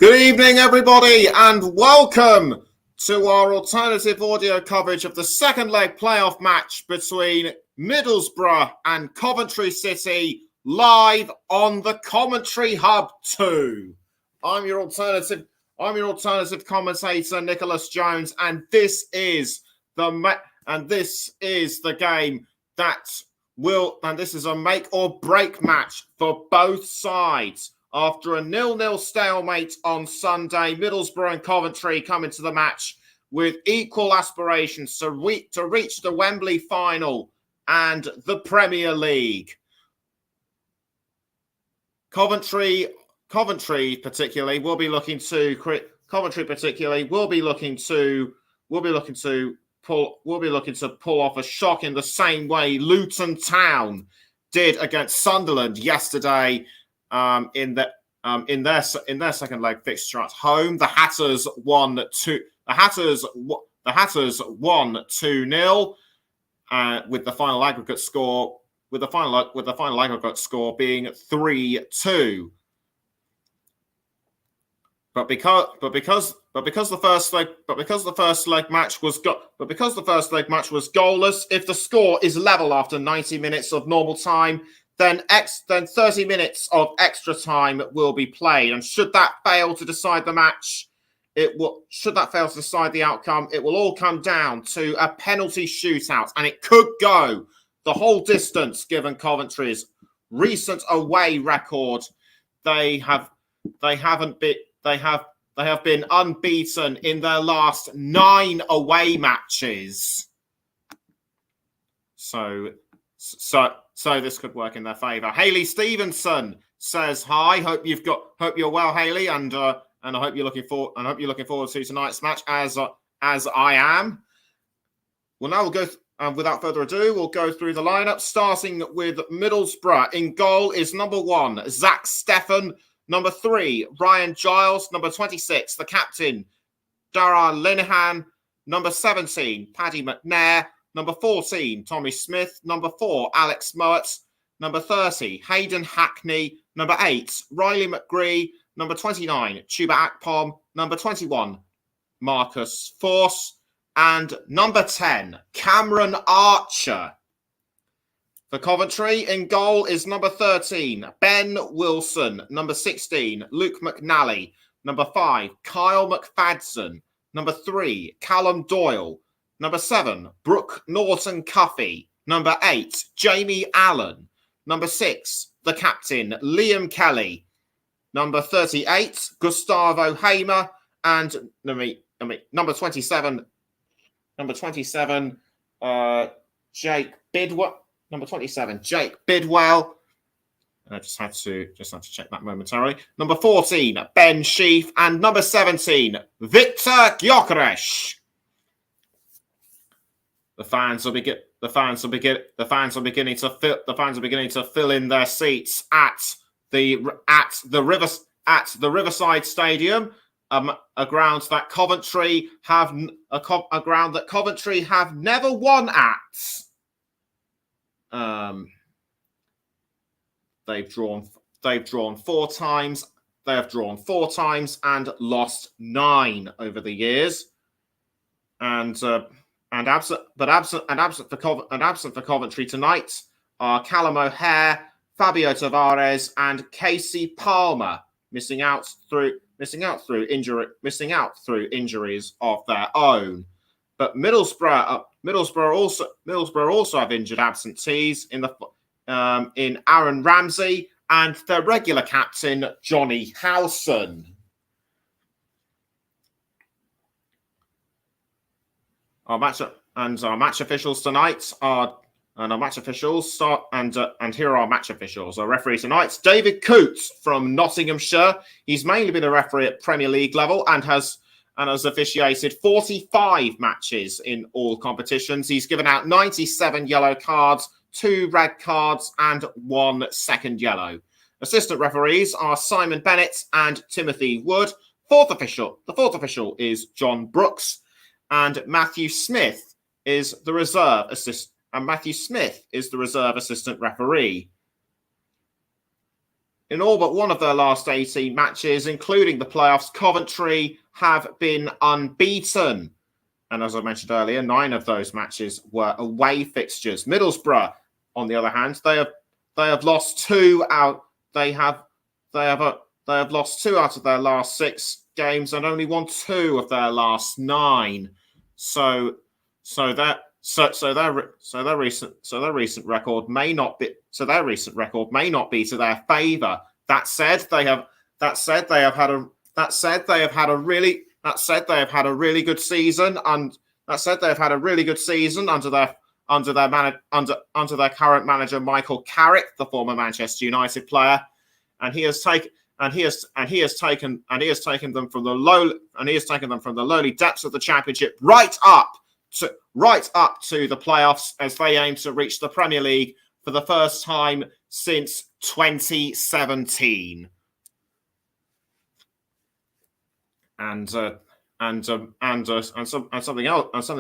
Good evening, everybody, and welcome to our alternative audio coverage of the second leg playoff match between Middlesbrough and Coventry City, live on the Commentary Hub 2. I'm your alternative commentator, Nicholas Jones, and this is the game and this is a make or break match for both sides. After a 0-0 stalemate on Sunday, Middlesbrough and Coventry come into the match with equal aspirations to reach the Wembley final and the Premier League. Coventry particularly will be looking to pull off a shock in the same way Luton Town did against Sunderland yesterday. In their second leg fixture at home, the Hatters won 2-0, with the final aggregate score being 3-2. But because the first leg match was goalless, if the score is level after 90 minutes of normal time, then 30 minutes of extra time will be played. And should that fail to decide the match, should that fail to decide the outcome, it will all come down to a penalty shootout, and it could go the whole distance given Coventry's recent away record. They have been unbeaten in their last 9 away matches. So this could work in their favour. Hayley Stevenson says hi. Hope you're well, Hayley, and I hope you're looking forward to tonight's match as I am. Well, now without further ado, we'll go through the lineup, starting with Middlesbrough. In goal is number 1, Zach Steffen. Number 3, Ryan Giles. Number 26, the captain, Dara Linehan. Number 17, Paddy McNair. Number 14, Tommy Smith. Number 4, Alex Mowat. Number 30, Hayden Hackney. Number 8, Riley McGree. Number 29, Chuba Akpom. Number 21, Marcus Force. And number 10, Cameron Archer. For Coventry, in goal is number 13, Ben Wilson. Number 16, Luke McNally. Number 5, Kyle McFadden. Number 3, Callum Doyle. Number 7, Brooke Norton-Cuffy. Number 8, Jamie Allen. Number 6, the captain, Liam Kelly. Number 38, Gustavo Hamer. And number 27, Jake Bidwell. Number 27, Jake Bidwell. I just had to check that momentarily. Number 14, Ben Sheaf. And number 17, Victor Gyökeres. The fans are beginning to fill in their seats at the Riverside Stadium, a ground that Coventry have never won at. They've drawn 4 times. They have drawn 4 times and lost 9 over the years. And absent for Coventry tonight are Callum O'Hare, Fabio Tavares, and Casey Palmer, missing out through injuries of their own. But Middlesbrough also have injured absentees in Aaron Ramsey and their regular captain Johnny Howson. Our match officials tonight are, and here are our match officials. Our referee tonight, David Coote from Nottinghamshire. He's mainly been a referee at Premier League level and has officiated 45 matches in all competitions. He's given out 97 yellow cards, 2 red cards, and 1 second yellow. Assistant referees are Simon Bennett and Timothy Wood. The fourth official is John Brooks. And Matthew Smith is the reserve assistant referee. in all but one of their last 18 matches, including the playoffs, Coventry have been unbeaten. And as I mentioned earlier, 9 of those matches were away fixtures. Middlesbrough, on the other hand, they have lost 2 out. They have lost 2 out of their last 6 games and only won 2 of their last 9. So their recent record may not be to their favour. That said, they have had a really good season, and under their current manager Michael Carrick, the former Manchester United player, and he has taken them from the lowly depths of the Championship right up to the playoffs, as they aim to reach the Premier League for the first time since 2017. And something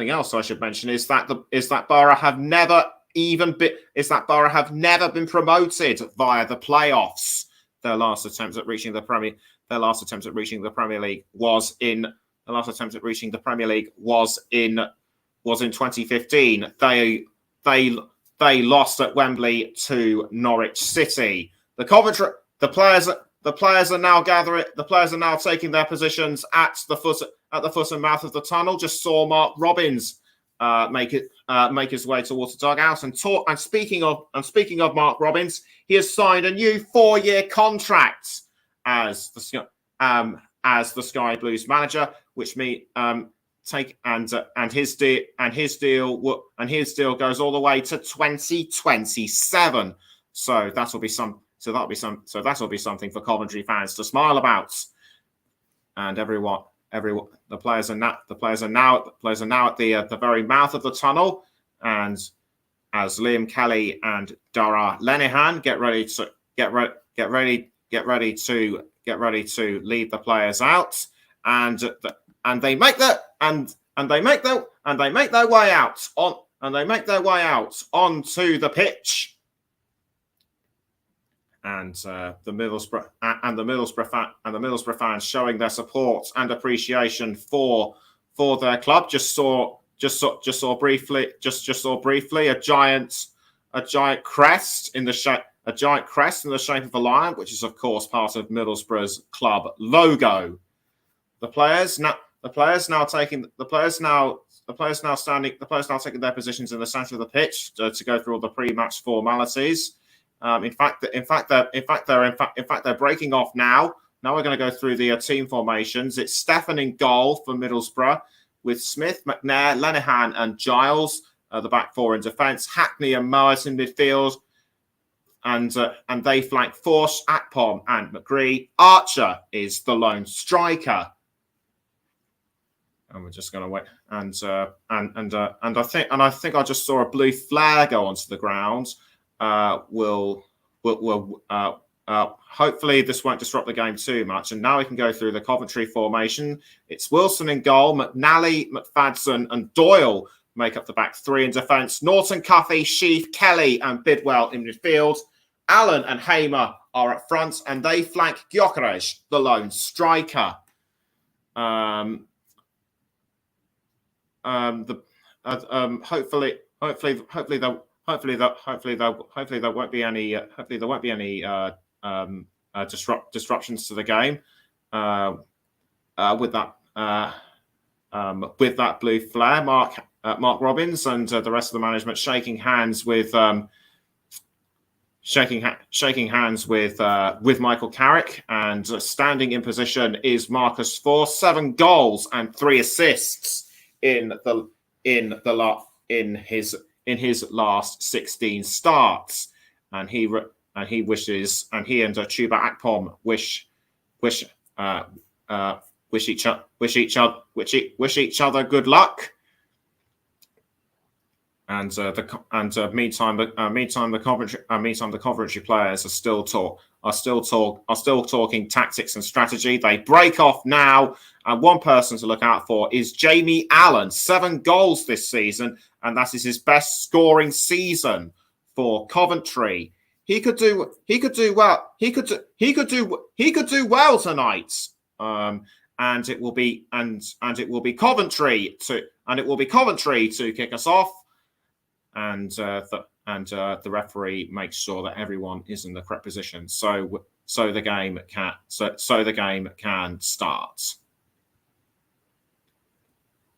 else I should mention is that Borough have never been promoted via the playoffs. Their last attempt at reaching the Premier League was in 2015. They lost at Wembley to Norwich City. The players are now taking their positions at the foot and mouth of the tunnel. Just saw Mark Robins make his way towards the dugout. And speaking of Mark Robins, he has signed a new 4-year contract as the Sky Blues manager, which his deal goes all the way to 2027. So that'll be something for Coventry fans to smile about. And the players are now at the very mouth of the tunnel, and as Liam Kelly and Dara Lenihan get ready to lead the players out, and they make their way out onto the pitch. And the Middlesbrough fans showing their support and appreciation for their club. Just saw briefly a giant crest in the shape of a lion, which is of course part of Middlesbrough's club logo. The players now taking their positions in the centre of the pitch to go through all the pre-match formalities. In fact, they're breaking off now. Now we're going to go through the team formations. It's Stefan in goal for Middlesbrough, with Smith, McNair, Lenihan, and Giles, the back 4 in defence. Hackney and Mowat in midfield, and they flank Forsh, Akpom, and McGree. Archer is the lone striker. And we're just going to wait. I think I just saw a blue flare go onto the ground. Hopefully this won't disrupt the game too much. And now we can go through the Coventry formation. It's Wilson in goal, McNally, McFadden, and Doyle make up the back 3 in defence. Norton, Cuffy, Sheaf, Kelly, and Bidwell in midfield. Allen and Hamer are up front, and they flank Gyökeres, the lone striker. Hopefully there won't be any disruptions to the game with that blue flare. Mark Robins and the rest of the management shaking hands with Michael Carrick, and standing in position is Marcus Forss, 7 goals and 3 assists in his last 16 starts, and he and Chuba Akpom wish each other good luck. And meantime the Coventry players are still talking tactics and strategy. They break off now, and one person to look out for is Jamie Allen, 7 goals this season, and that is his best scoring season for Coventry. he could do well. He could do well tonight. And it will be Coventry to kick us off, and the referee makes sure that everyone is in the correct position, so the game can start.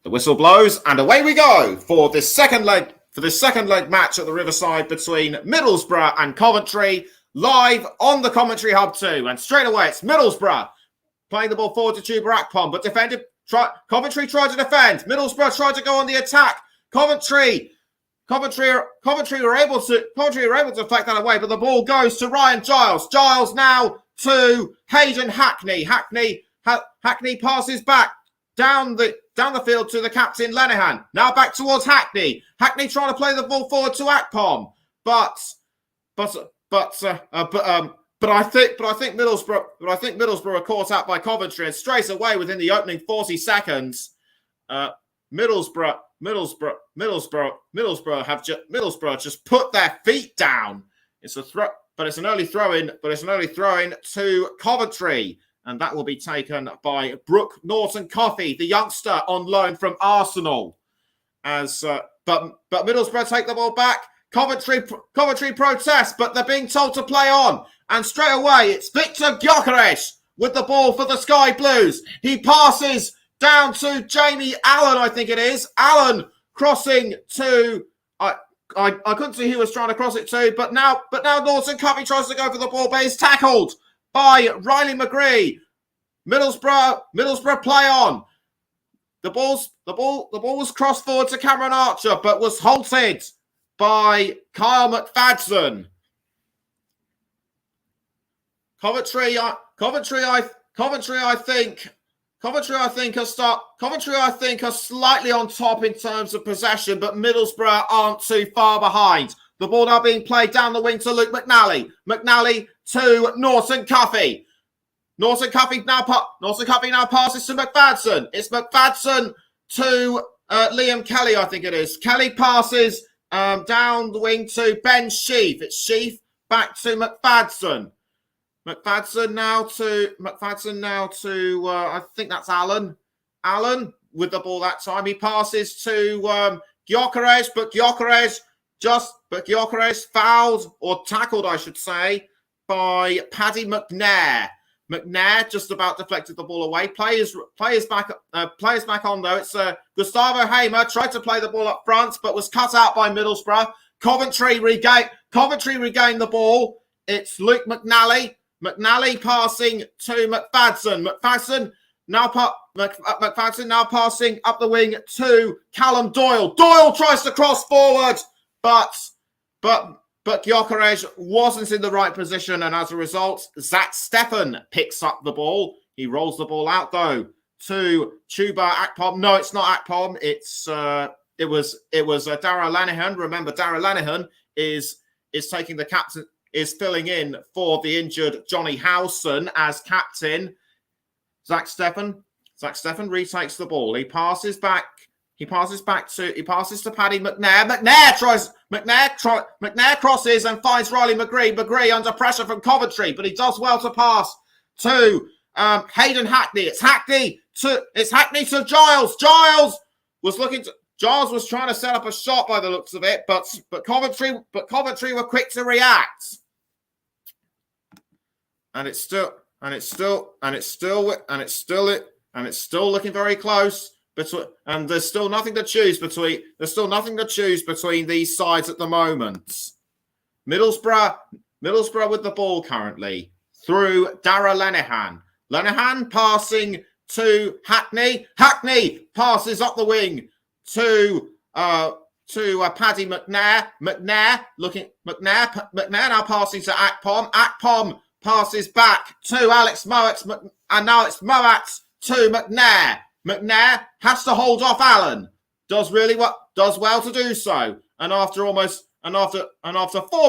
The whistle blows, and away we go for this second leg match at the Riverside between Middlesbrough and Coventry, live on the Commentary Hub 2. And straight away, it's Middlesbrough playing the ball forward to Chuba Akpom, but Coventry tried to defend. Middlesbrough tried to go on the attack. Coventry were able to deflect that away, but the ball goes to Ryan Giles. Giles now to Hayden Hackney. Hackney passes back down the field to the captain Lenihan. Now back towards Hackney. Hackney trying to play the ball forward to Akpom, but I think Middlesbrough are caught out by Coventry, and straight away within the opening 40 seconds, Middlesbrough just put their feet down. It's a throw, but it's an early throw in. To Coventry, and that will be taken by Brooke Norton-Coffey, the youngster on loan from Arsenal. But Middlesbrough take the ball back. Coventry protest, but they're being told to play on. And straight away, it's Victor Gyökeres with the ball for the Sky Blues. He passes down to Jamie Allen, I think it is. Allen crossing to... I couldn't see who he was trying to cross it to, but now Norton-Coffey tries to go for the ball, but he's tackled by Riley McGree. Middlesbrough play on. The ball was crossed forward to Cameron Archer, but was halted by Kyle McFadden. Coventry, I think are slightly on top in terms of possession, but Middlesbrough aren't too far behind. The ball now being played down the wing to Luke McNally. McNally to Norton-Coffey. Norton-Coffey now passes to McFadden. It's McFadden to Liam Kelly, I think it is. Kelly passes down the wing to Ben Sheaf. It's Sheaf back to McFadden. McFadden now to I think that's Allen. Allen with the ball that time. He passes to Gyökeres, but Gyökeres fouled or tackled, I should say, by Paddy McNair. McNair just about deflected the ball away. Players back on though. It's Gustavo Hamer tried to play the ball up front, but was cut out by Middlesbrough. Coventry regained the ball. It's Luke McNally. McNally passing to McFadden. McFadden now passing up the wing to Callum Doyle. Doyle tries to cross forward, but Gyökeres wasn't in the right position, and as a result, Zach Steffen picks up the ball. He rolls the ball out though to Chuba Akpom. No, it's not Akpom. It was Darragh Lenihan. Remember, Darragh Lenihan is taking the captain. Is filling in for the injured Johnny Howson as captain. Zach Steffen retakes the ball. He passes back to Paddy McNair. McNair crosses and finds Riley McGree. McGree under pressure from Coventry, but he does well to pass to Hayden Hackney. It's Hackney to Giles. Giles was trying to set up a shot by the looks of it, but Coventry were quick to react. And it's still looking very close. And there's still nothing to choose between these sides at the moment. Middlesbrough with the ball currently through Darragh Lenihan. Lenihan passing to Hackney. Hackney passes up the wing to Paddy McNair. McNair now passing to Akpom. Akpom passes back to Alex Mowatt, and now it's Mowatt to McNair. McNair has to hold off Allen. Does well to do so. And after 4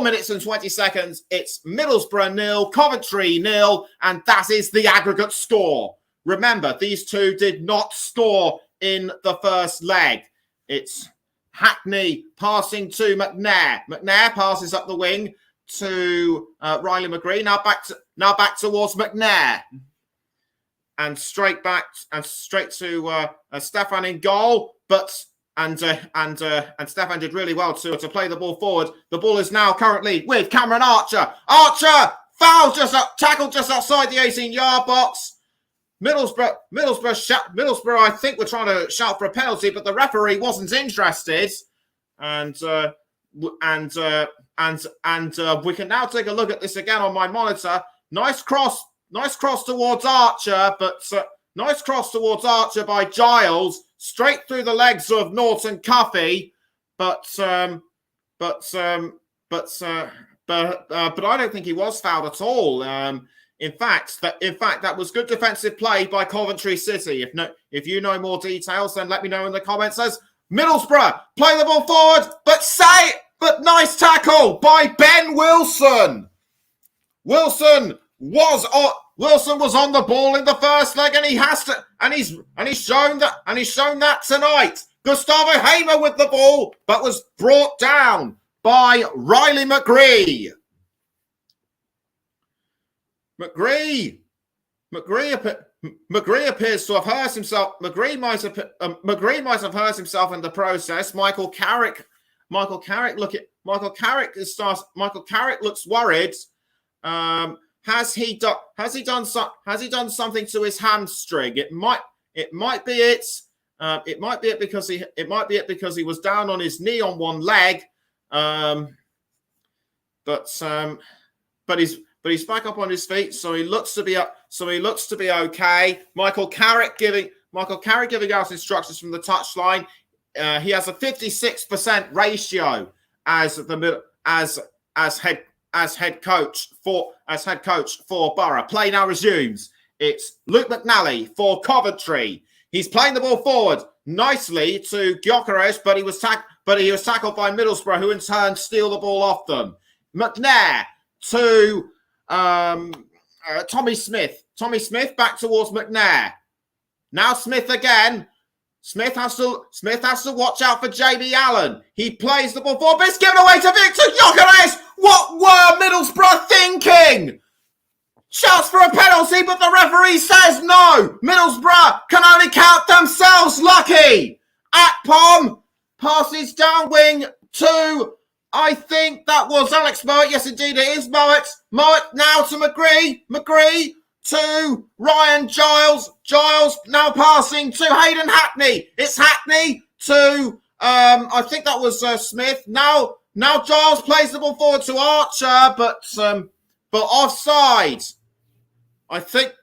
minutes and 20 seconds, it's Middlesbrough 0, Coventry 0, and that is the aggregate score. Remember, these two did not score in the first leg. It's Hackney passing to McNair. McNair passes up the wing to Riley McGree. Now back towards McNair, and straight to Stefan in goal. But and Stefan did really well to play the ball forward. The ball is now currently with Cameron Archer. Archer foul, tackled just outside the 18-yard box. Middlesbrough, I think, were trying to shout for a penalty, but the referee wasn't interested. And we can now take a look at this again on my monitor. Nice cross towards Archer, but nice cross towards Archer by Giles, straight through the legs of Norton Cuffy. But I don't think he was fouled at all. In fact, that was good defensive play by Coventry City. If you know more details, then let me know in the comments. As Middlesbrough play the ball forward, but nice tackle by Ben Wilson. Wilson was on the ball in the first leg, and he's shown that tonight. Gustavo Hamer with the ball, but was brought down by Riley McGree. McGree appears to have hurt himself. McGree might have hurt himself in the process. Michael Carrick looks worried. Has he done something to his hamstring? It might be it because he was down on his knee on one leg. But he's back up on his feet, so he looks to be okay. Michael Carrick giving out instructions from the touchline. He has a 56% ratio as head coach for Borough. Play now resumes. It's Luke McNally for Coventry. He's playing the ball forward nicely to Gyökeres, but he was tackled by Middlesbrough, who in turn steal the ball off them. McNair to Tommy Smith. Tommy Smith back towards McNair. Now Smith again. Smith has to watch out for JB Allen. He plays the ball forward, but it's given away to Victor Gyökeres. What were Middlesbrough thinking? Shouts for a penalty, but the referee says no. Middlesbrough can only count themselves lucky. Akpom passes down wing to, I think that was Alex Mowat. Yes, indeed, it is Mowat. Mowat now to McGree. McGree to Ryan Giles. Giles now passing to Hayden Hackney. It's Hackney to, I think that was Smith. Now Giles plays the ball forward to Archer, but offside. I think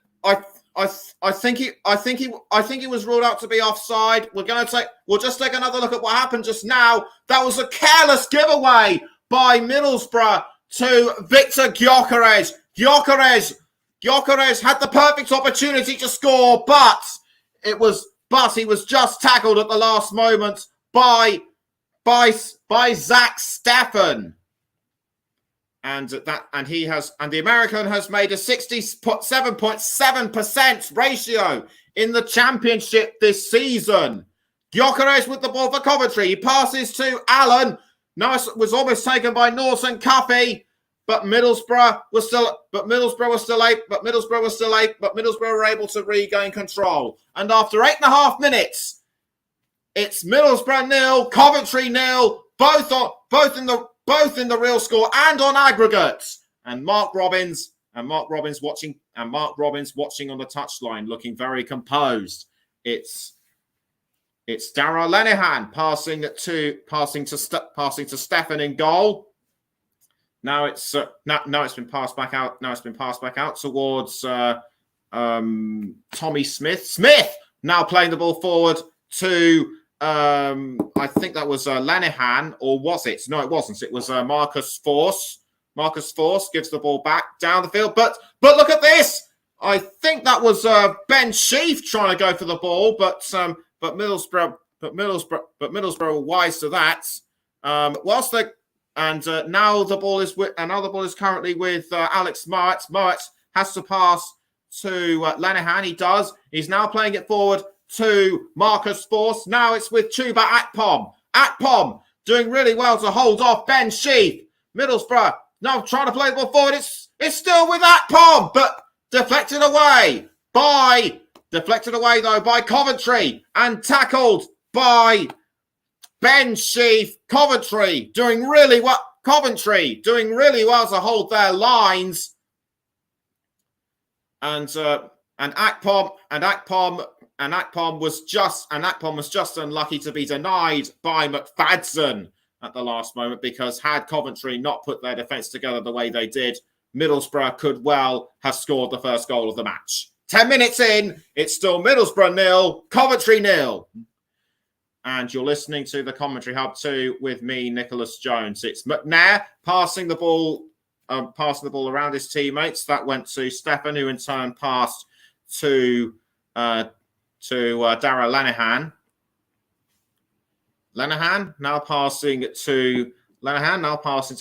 he was ruled out to be offside. We'll just take another look at what happened just now. That was a careless giveaway by Middlesbrough to Victor Gyökeres. Gyökeres had the perfect opportunity to score, but he was just tackled at the last moment by Zach Steffen. And the American has made a 67.7% ratio in the championship this season. Gyökeres with the ball for Coventry. He passes to Allen. Nice, was almost taken by Norton Cuffy, but Middlesbrough were able to regain control. And after 8.5 minutes, it's Middlesbrough 0, Coventry 0, both in the real score and on aggregates. And Mark Robbins watching on the touchline, looking very composed. It's Darragh Lenihan passing to Stefan in goal. Now it's been passed back out. Now it's been passed back out towards Tommy Smith. Smith now playing the ball forward to I think that was Lenihan, or was it? No, it wasn't. It was Marcus Force. Marcus Force gives the ball back down the field, but look at this. I think that was Ben Sheaf trying to go for the ball, but Middlesbrough were wise to that. Now the ball is currently with Alex Mowat. Mowat has to pass to Lenihan. He does. He's now playing it forward to Marcus Force. Now it's with Chuba Akpom. Akpom doing really well to hold off Ben Sheaf. Middlesbrough Now trying to play the ball forward. It's still with Akpom, but deflected away though by Coventry and tackled by Ben Sheaf. Coventry doing really well to hold their lines. And Akpom was just unlucky to be denied by McFadden at the last moment, because had Coventry not put their defence together the way they did, Middlesbrough could well have scored the first goal of the match. 10 minutes in, it's still Middlesbrough 0, Coventry 0. And you're listening to the Commentary Hub 2 with me, Nicholas Jones. It's McNair passing the ball around his teammates. That went to Stefan, who in turn passed to Dara Lenihan. Lenihan now passing to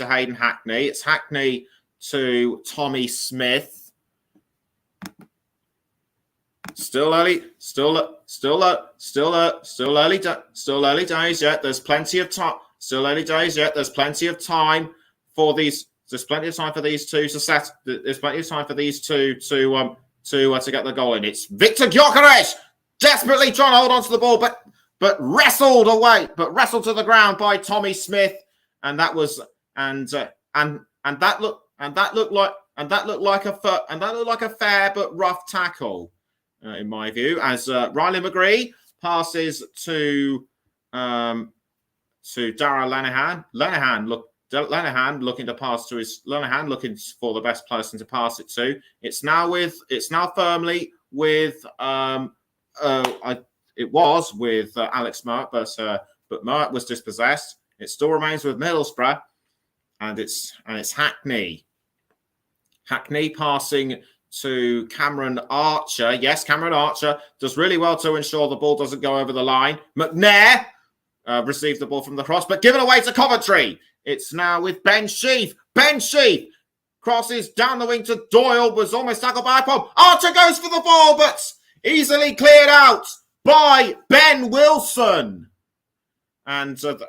Hayden Hackney. It's Hackney to Tommy Smith. Still early days yet. There's plenty of time. Still early days yet. There's plenty of time for these. There's plenty of time for these two to set. There's plenty of time for these two to get the goal in. It's Victor Gyökeres desperately trying to hold on to the ball, but wrestled to the ground by Tommy Smith, and that looked like a fair but rough tackle. In my view, as Riley McGree passes to Dara Lenihan. Lenihan looking for the best person to pass it to. It's now firmly with it was with Alex Mert, but Mert was dispossessed. It still remains with Middlesbrough, and it's Hackney. Hackney passing to Cameron Archer. Yes, Cameron Archer does really well to ensure the ball doesn't go over the line. McNair received the ball from the cross, but given away to Coventry. It's now with Ben Sheaf. Ben Sheaf crosses down the wing to Doyle, was almost tackled by Akpom. Archer goes for the ball, but easily cleared out by Ben Wilson. And the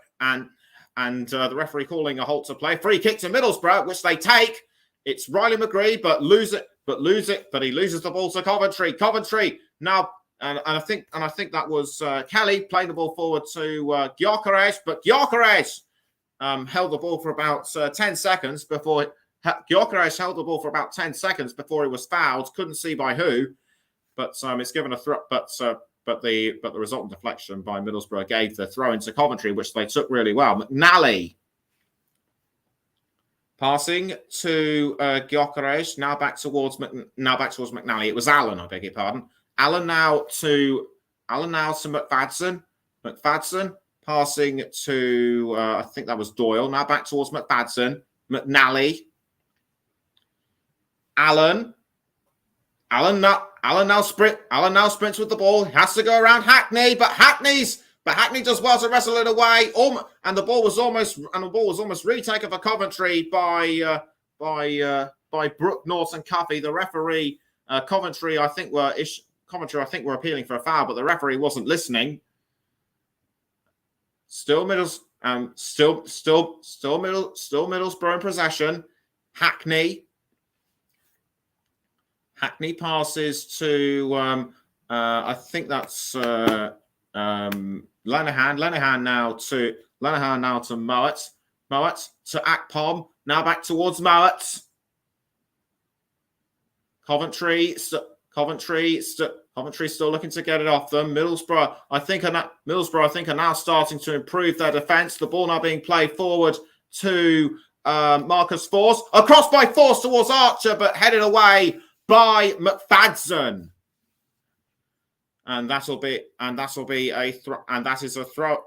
referee calling a halt to play. Free kick to Middlesbrough, which they take. It's Riley McGree, but he loses the ball to Coventry. Coventry now, and I think that was Kelly playing the ball forward to Gyökeres, but Gyökeres held the ball for about 10 seconds before Gyökeres held the ball for about 10 seconds before he was fouled. Couldn't see by who, but it's given a throw. But the resultant deflection by Middlesbrough gave the throw into Coventry, which they took really well. McNally passing to Gyökeres, now back towards McNally. It was Allen, I beg your pardon. Allen now to McFadden. McFadden passing to I think that was Doyle. Now back towards McFadden. McNally. Allen now sprints with the ball. He has to go around Hackney, but Hackney does well to wrestle it away. And the ball was almost retaken for Coventry by Brooke Norton Cuffey. The referee, Coventry, I think were appealing for a foul, but the referee wasn't listening. Still Middlesbrough in possession. Hackney passes to I think that's Lenihan. Lenihan now to Mowat. Mowat to Akpom. Now back towards Mowat. Coventry still looking to get it off them. Middlesbrough, I think, are now starting to improve their defence. The ball now being played forward to Marcus Force. Across by Force towards Archer, but headed away by McFadden. And that is a throw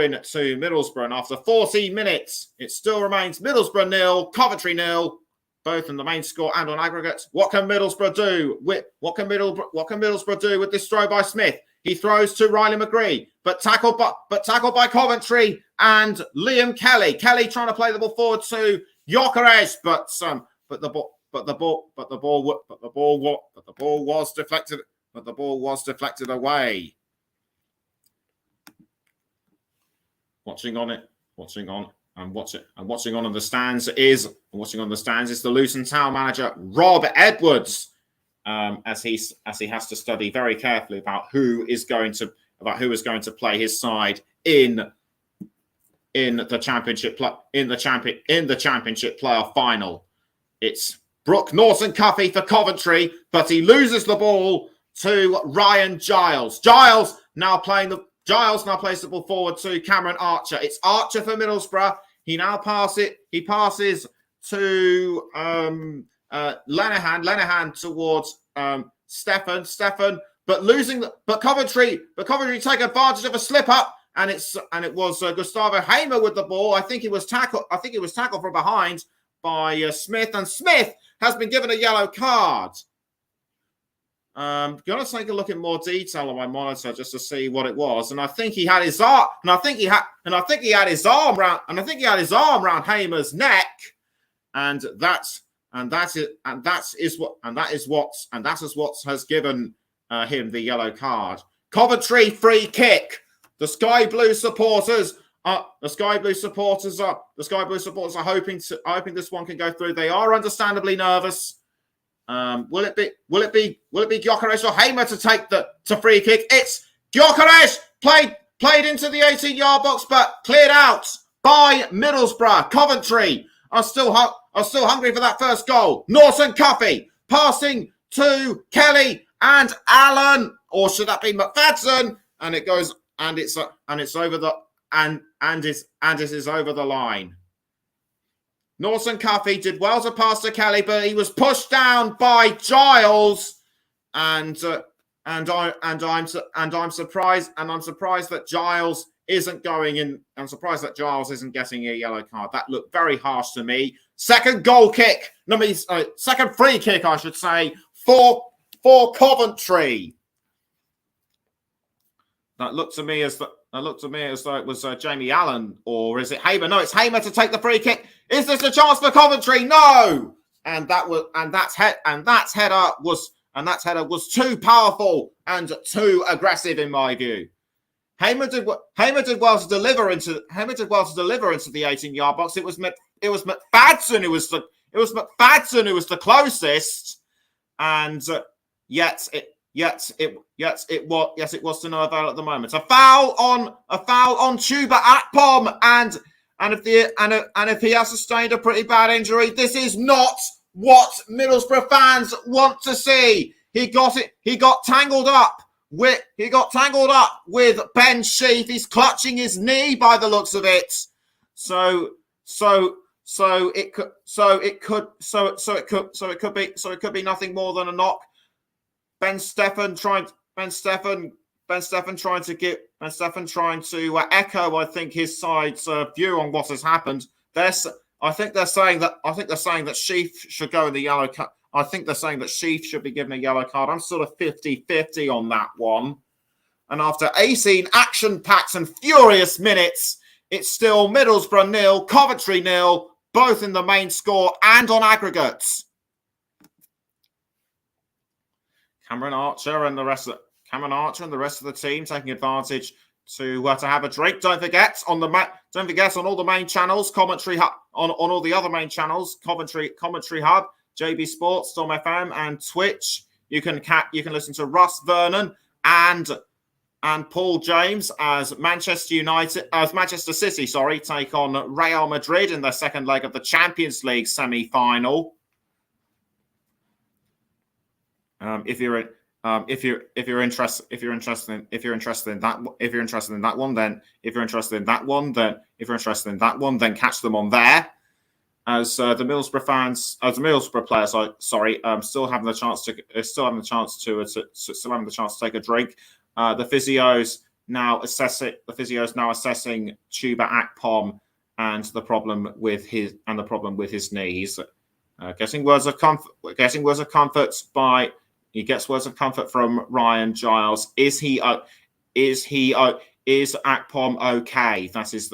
in to Middlesbrough. And after 14 minutes, it still remains Middlesbrough 0, Coventry 0, both in the main score and on aggregate. What can Middlesbrough do? What can Middlesbrough do with this throw by Smith? He throws to Riley McGree, but tackled by Coventry and Liam Kelly. Kelly trying to play the ball forward to Gyökeres, but the ball was deflected. But the ball was deflected away. Watching on And watching on the stands is the Luton Town manager Rob Edwards, as he has to study very carefully about who is going to play his side in the championship playoff final. It's Brooke Norton-Cuffy for Coventry, but he loses the ball to Ryan Giles. Giles now plays the ball forward to Cameron Archer. It's Archer for Middlesbrough. He now passes to Lenihan. Lenihan towards Stefan, but Coventry take advantage of a slip up, and it was Gustavo Hamer with the ball. I think he was tackled from behind by Smith, and Smith has been given a yellow card. I'm going to take a look in more detail on my monitor just to see what it was, and I think he had his arm, his arm around Hamer's neck, and that is what has given him the yellow card. Coventry free kick. The Sky Blue supporters are hoping this one can go through. They are understandably nervous. Will it be Gyökeres or Hamer to take the free kick? It's Gyökeres played into the 18-yard box, but cleared out by Middlesbrough. Coventry are still hungry for that first goal. Norton-Cuffy passing to Kelly and Allen, or should that be McFadden? And it goes, and it's over the it is over the line. Norton-Cuffy did well to pass to Kelly, but he was pushed down by Giles, and I'm surprised that Giles isn't going in. I'm surprised that Giles isn't getting a yellow card. That looked very harsh to me. Second free kick, I should say, for Coventry. That looked to me as though it was Jamie Allen, or is it Hamer? No, it's Hamer to take the free kick. Is this a chance for Coventry? No. And that header was too powerful and too aggressive in my view. Hamer did well to deliver into the 18-yard box. It was McFadden who was the closest, and yet it was to no avail at the moment. A foul on Chuba Akpom, and if he has sustained a pretty bad injury, this is not what Middlesbrough fans want to see. He got tangled up with Ben Sheaf. He's clutching his knee by the looks of it. So it could be nothing more than a knock. Ben Stefan trying to echo, I think, his side's view on what has happened. I think they're saying that Sheaf should go in the yellow card. I think they're saying that Sheaf should be given a yellow card. I'm sort of 50-50 on that one. And after 18 action-packed and furious minutes, it's still Middlesbrough 0, Coventry 0, both in the main score and on aggregates. Cameron Archer and the rest of the team taking advantage to have a drink. Don't forget on all the main channels, commentary on all the other main channels, commentary hub, JB Sports, Storm FM, and Twitch. You can listen to Russ Vernon and Paul James as Manchester City, take on Real Madrid in their second leg of the Champions League semi-final. If you're interested in that one, then catch them on there. As the Middlesbrough players, still having the chance to take a drink. The physios now assessing Chuba Akpom and the problem with his knee. He's getting words of comfort. He gets words of comfort from Ryan Giles. Is Akpom okay? That is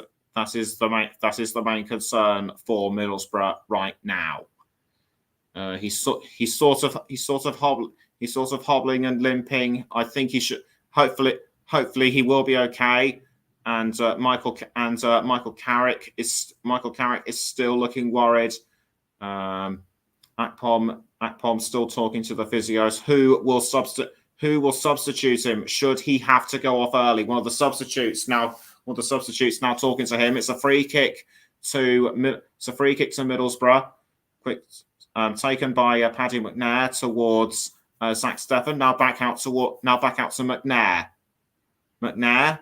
the main concern for Middlesbrough right now. He's sort of hobbling and limping. I think he should. Hopefully he will be okay. Michael Carrick is still looking worried. Akpom still talking to the physios. Who will substitute him should he have to go off early? One of the substitutes now talking to him. It's a free kick to Middlesbrough. Quick taken by Paddy McNair towards Zach Steffen. Now back out to McNair. McNair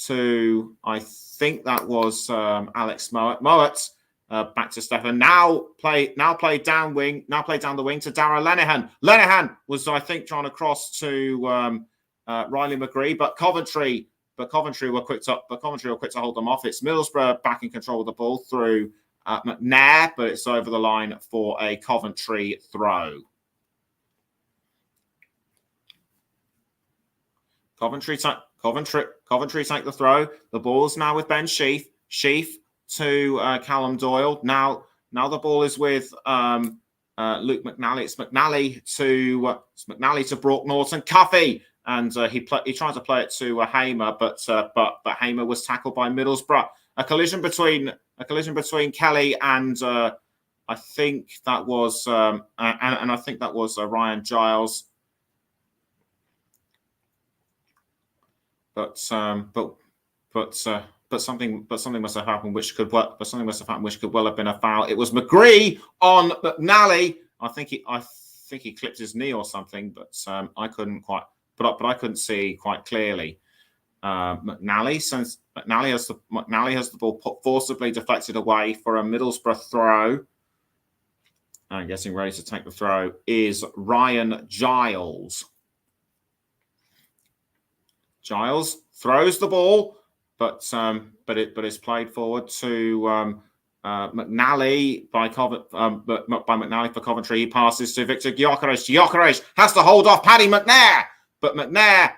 to, I think that was Alex Mowat. Mowat back to Steffen. Now play down the wing to Darragh Lenihan. Lenihan was, I think, trying to cross to Riley McGree, but Coventry were quick to hold them off. It's Middlesbrough back in control of the ball through McNair, but it's over the line for a Coventry throw. Coventry take the throw. The ball's now with Ben Sheaf. Sheaf to Callum Doyle. Now the ball is with Luke McNally. It's McNally to Brock Norton. Cuffy, and he tried to play it to Hamer, but Hamer was tackled by Middlesbrough. A collision between Kelly and I think that was Ryan Giles. But something must have happened which could well have been a foul. It was McGree on McNally. I think he clipped his knee or something, but I couldn't see quite clearly. McNally has the ball forcibly deflected away for a Middlesbrough throw. I'm guessing ready to take the throw is Ryan Giles. Giles throws the ball, but it's played forward to McNally by McNally for Coventry. He passes to Victor Gyökeres. Gyökeres has to hold off Paddy McNair, but McNair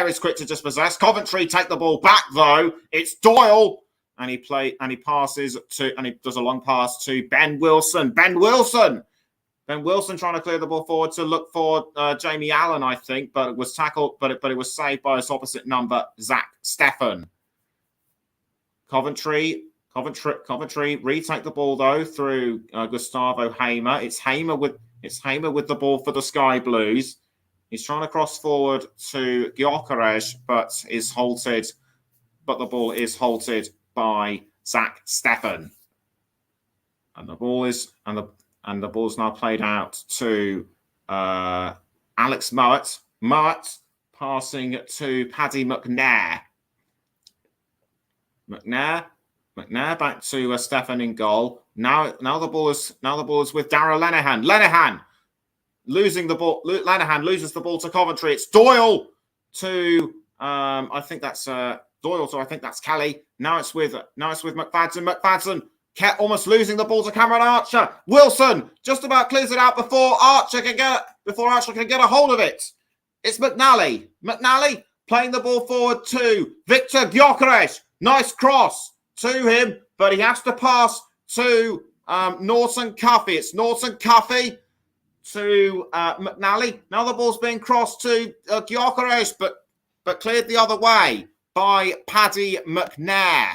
is quick to dispossess. Coventry take the ball back though. It's Doyle, and he does a long pass to Ben Wilson. Ben Wilson trying to clear the ball forward to look for Jamie Allen, I think, but it was tackled, but it was saved by his opposite number, Zach Steffen. Coventry retake the ball though through Gustavo Hamer. It's Hamer with the ball for the Sky Blues. He's trying to cross forward to Gyökeres, but the ball is halted by Zach Steffen. And the ball's now played out to Alex Mowat. Mowat passing to Paddy McNair. McNair back to Steffen in goal. Now the ball is with Darragh Lenihan. Lenihan losing the ball. Lenihan loses the ball to Coventry. It's Doyle to I think that's Doyle. So I think that's Kelly. Now it's with McFadden. McFadden almost losing the ball to Cameron Archer. Wilson just about clears it out before Archer can get a hold of it. It's McNally. McNally playing the ball forward to Victor Gyökeres. Nice cross to him, but he has to pass to Norton Cuffy. It's Norton Cuffy to McNally. Now the ball's being crossed to Gyökeres, but cleared the other way by Paddy McNair.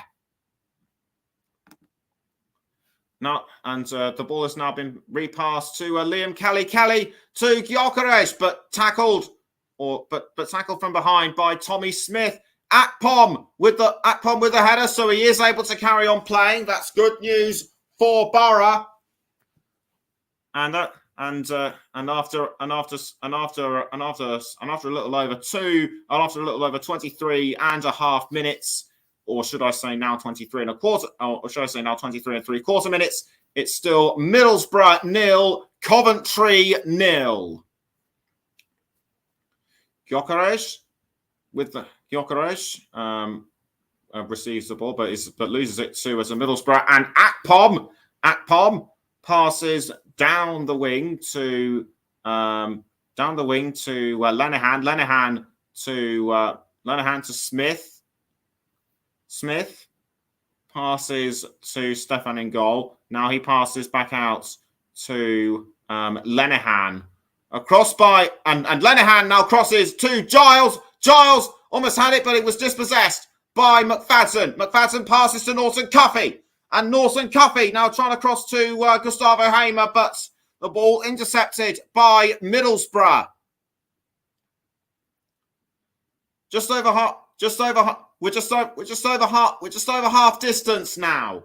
Now, and the ball has now been repassed to Liam Kelly. Kelly to Gyökeres, but tackled from behind by Tommy Smith. Akpom with the header, so he is able to carry on playing. That's good news for Borough. And after a little over 23 and a half minutes. Or should I say now 23 and a quarter? Or should I say now 23 and 3/4 minutes? It's still Middlesbrough 0, Coventry 0. Gyökeres receives the ball, but loses it to as a Middlesbrough, and Akpom passes down the wing to Lenihan. Lenihan to Smith. Smith passes to Steffen in goal. Now he passes back out to Lenihan. Across and Lenihan now crosses to Giles. Giles almost had it, but it was dispossessed by McFadden. McFadden passes to Norton Cuffy. And Norton Cuffy now trying to cross to Gustavo Hamer, but the ball intercepted by Middlesbrough. We're just over half distance now.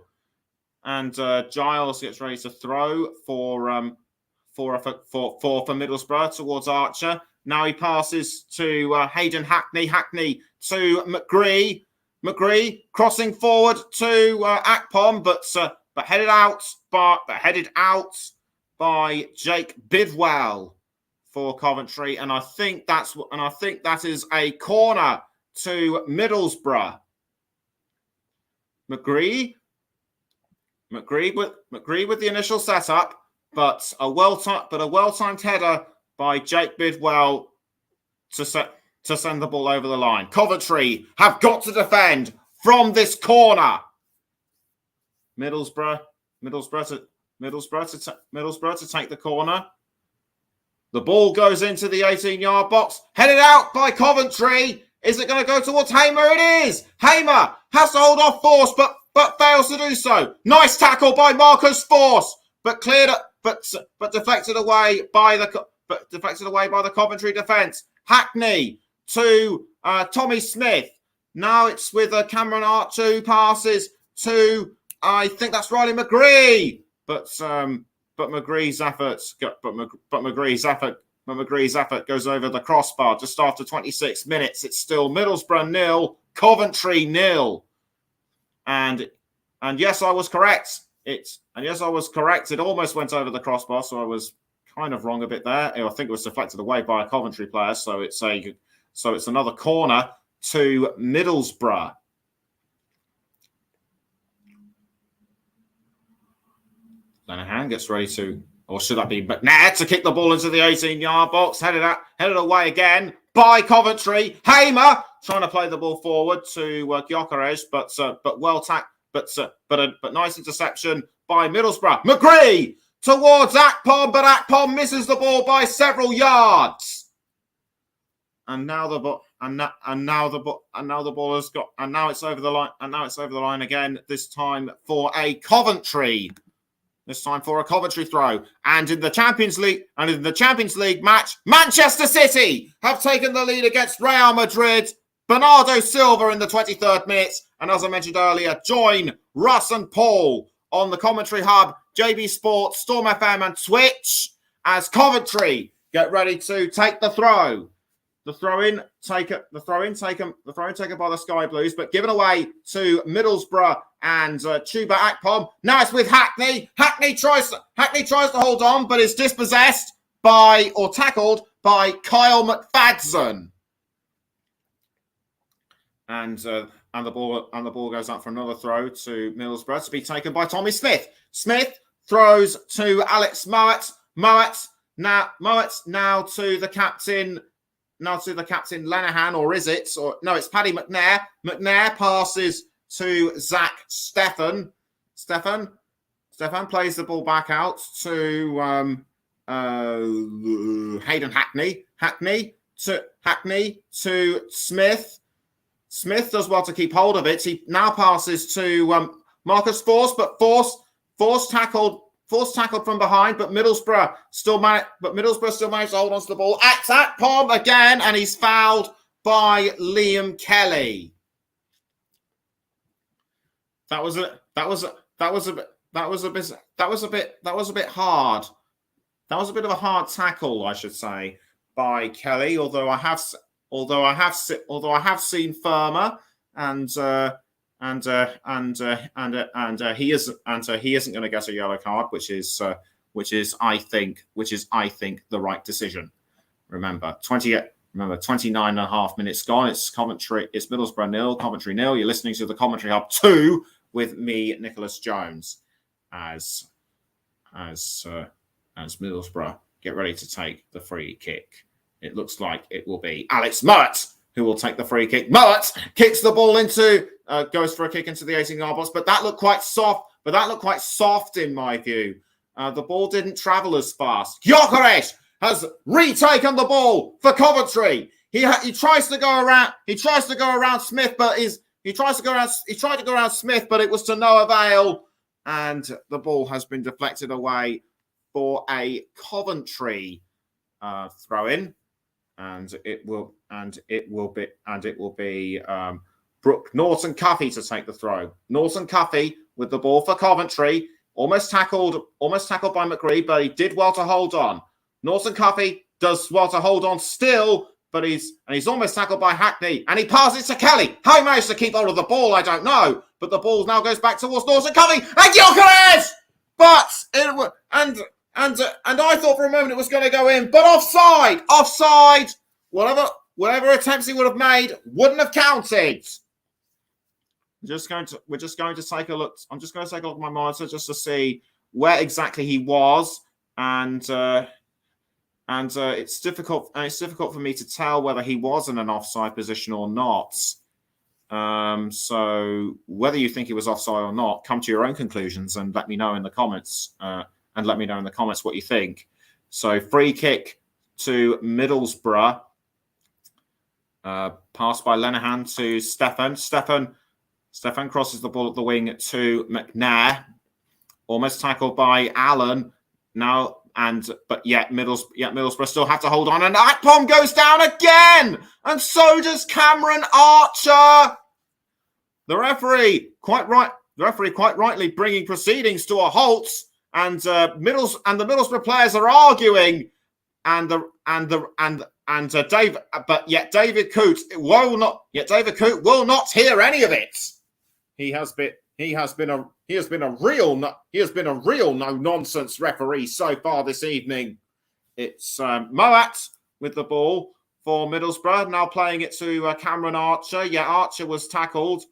And Giles gets ready to throw for Middlesbrough towards Archer. Now he passes to Hayden Hackney. Hackney to McGree. McGree crossing forward to Akpom, but headed out by Jake Bidwell for Coventry, and I think that is a corner to Middlesbrough. McGree with the initial setup, but a well-timed header by Jake Bidwell to send the ball over the line. Coventry have got to defend from this corner. Middlesbrough to take the corner. The ball goes into the 18-yard box. Headed out by Coventry. Is it going to go towards Hamer? It is. Hamer has to hold off Force, but fails to do so. Nice tackle by Marcus Force, but cleared, but deflected away by the Coventry defence. Hackney to Tommy Smith. Now it's with Cameron Archer who passes to, I think that's Riley McGree, but McGree's effort goes over the crossbar just after 26 minutes. It's still Middlesbrough 0, Coventry 0. And yes, I was correct. It almost went over the crossbar, so I was kind of wrong a bit there. I think it was deflected away by a Coventry player, so it's another corner to Middlesbrough. Lenihan gets ready to, or should that be McNair, to kick the ball into the 18-yard box. Headed away again by Coventry. Hamer trying to play the ball forward to Gyökeres, but nice interception by Middlesbrough. McGree towards Akpom, but Akpom misses the ball by several yards. And now the ball has got, and now it's over the line, again. This time for a Coventry throw. And in the Champions League match, Manchester City have taken the lead against Real Madrid. Bernardo Silva in the 23rd minute. And as I mentioned earlier, join Russ and Paul on the commentary hub, JB Sports, Storm FM and Twitch as Coventry get ready to take the throw. The throw in taken by the Sky Blues, but given away to Middlesbrough and Chuba Akpom. Now it's with Hackney. Hackney tries to hold on, but is dispossessed tackled by Kyle McFadden. And the ball goes up for another throw to Middlesbrough to be taken by Tommy Smith. Smith throws to Alex Mowat. Mowat now to the captain. Now to the captain Lenihan, or is it? Or no, it's Paddy McNair. McNair passes to Zach Stefan. Stefan plays the ball back out to Hayden Hackney. Hackney to Smith. Smith does well to keep hold of it. He now passes to Marcus Force, but Force tackled from behind, but Middlesbrough still managed to hold on to the ball. At Pom again, and he's fouled by Liam Kelly. That was a bit hard. That was a bit of a hard tackle, I should say, by Kelly. Although I have seen firmer, and he isn't going to get a yellow card, which is I think the right decision. Remember 29 and a half minutes gone. It's Middlesbrough 0, Coventry 0. You're listening to the Commentary Hub 2 with me, Nicholas Jones, as Middlesbrough get ready to take the free kick. It looks like it will be Alex Mowat who will take the free kick. Mowat kicks the ball goes for a kick into the 18-yard box, but that looked quite soft in my view. The ball didn't travel as fast. Gyökeres has retaken the ball for Coventry. He tries to go around Smith, but is He tried to go around Smith, but it was to no avail, and the ball has been deflected away for a Coventry throw in, and it will be Brooke Norton-Cuffy to take the throw. Norton-Cuffy with the ball for Coventry, almost tackled by McGree, but he did well to hold on. Norton-Cuffy does well to hold on still, but he's almost tackled by Hackney, and he passes to Kelly. How he managed to keep hold of the ball, I don't know, but the ball now goes back towards Norton-Cuffy, and Gyökeres! But it and I thought for a moment it was going to go in, but offside. Whatever attempts he would have made wouldn't have counted. We're just going to take a look. I'm just going to take a look at my monitor just to see where exactly he was, and it's difficult. And it's difficult for me to tell whether he was in an offside position or not. So whether you think he was offside or not, come to your own conclusions and let me know in the comments. What you think. So free kick to Middlesbrough. Pass by Lenihan to Stefan. Stefan crosses the ball at the wing to McNair. Almost tackled by Allen. But yet Middlesbrough still have to hold on. And Akpom goes down again. And so does Cameron Archer. The referee quite rightly bringing proceedings to a halt. And the Middlesbrough players are arguing. Yet David Coote will not hear any of it. He has been a real no nonsense referee so far this evening. It's Moat with the ball for Middlesbrough, now playing it to Cameron Archer. Yeah, Archer was tackled.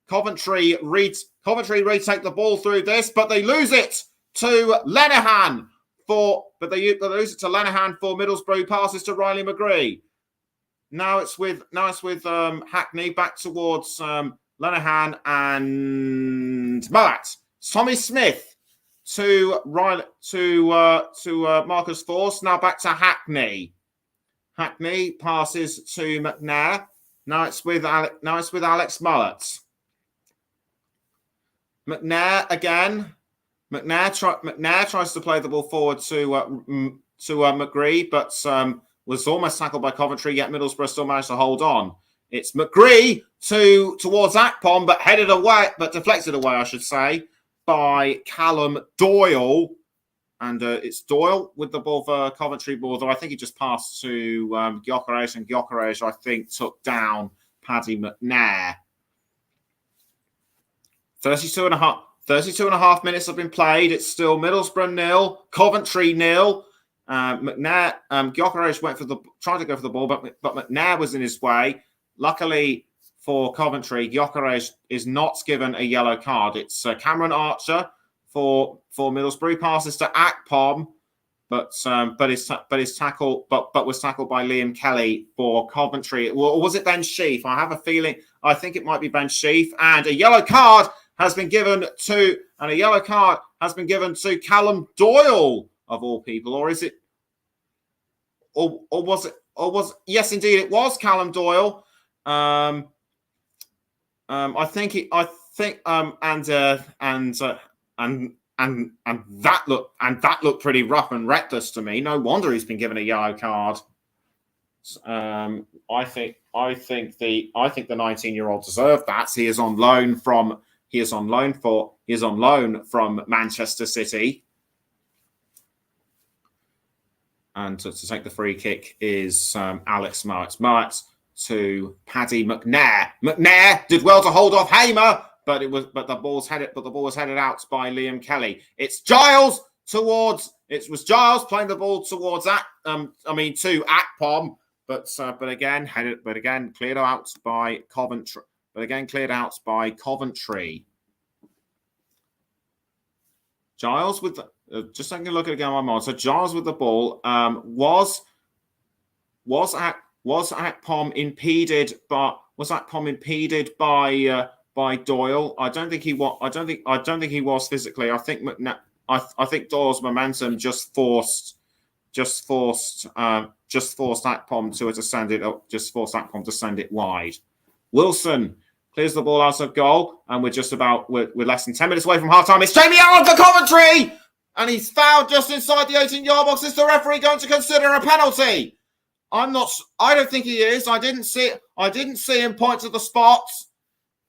Coventry retake the ball through this, but they lose it to Lenihan but they lose it to Lenihan for Middlesbrough. Passes to Riley McGree. Now it's with Hackney back towards Lenihan and Moat. Tommy Smith to Marcus Force. Now back to Hackney. Hackney passes to McNair. Now it's with Alex Mullett. McNair again. McNair tries to play the ball forward to McGree, but was almost tackled by Coventry, yet Middlesbrough still managed to hold on. It's McGree towards Akpom, but deflected away, I should say, by Callum Doyle. And it's Doyle with the ball for Coventry ball, though I think he just passed to Gyökeres, and Gyökeres, I think, took down Paddy McNair. 32 and a half minutes have been played. It's still Middlesbrough 0, Coventry 0. Gyökeres tried to go for the ball, but McNair was in his way. Luckily for Coventry, Gyökeres is not given a yellow card. It's Cameron Archer for Middlesbrough. Passes to Akpom, but was tackled by Liam Kelly for Coventry. Or was it Ben Sheaf? I have a feeling. I think it might be Ben Sheaf, and a yellow card has been given to Callum Doyle, of all people. Or is it? Or was it? Yes, indeed, it was Callum Doyle. I think that looked pretty rough and reckless to me. No wonder he's been given a yellow card. I think the 19-year-old deserved that. He is on loan from Manchester City. And to take the free kick is Alex Mullett. Mullett to Paddy McNair. McNair did well to hold off Hamer, but the ball was headed out by Liam Kelly. It's Giles was Giles playing the ball towards to Akpom, but again cleared out by Coventry. Giles with just taking a look at it again on my mod. So Giles with the ball was Akpom impeded, but was Akpom impeded by Doyle? I don't think he was physically. I think Doyle's momentum just forced Akpom to send it wide. Wilson clears the ball out of goal, and we're less than 10 minutes away from half-time. It's Jamie Allen for Coventry! And he's fouled just inside the 18-yard box. Is the referee going to consider a penalty? I don't think he is. I didn't see him point to the spot.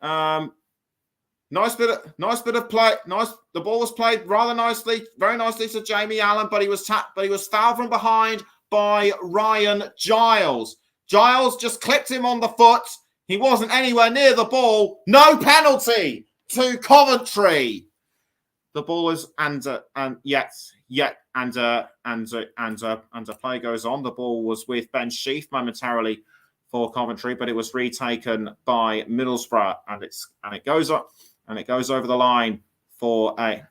Nice bit of play. Nice. The ball was played rather nicely, very nicely to Jamie Allen, but he was fouled from behind by Ryan Giles. Giles just clipped him on the foot. He wasn't anywhere near the ball. No penalty to Coventry. The ball is and the play goes on. The ball was with Ben Sheaf momentarily for Coventry, but it was retaken by Middlesbrough, and it goes up and it goes over the line for a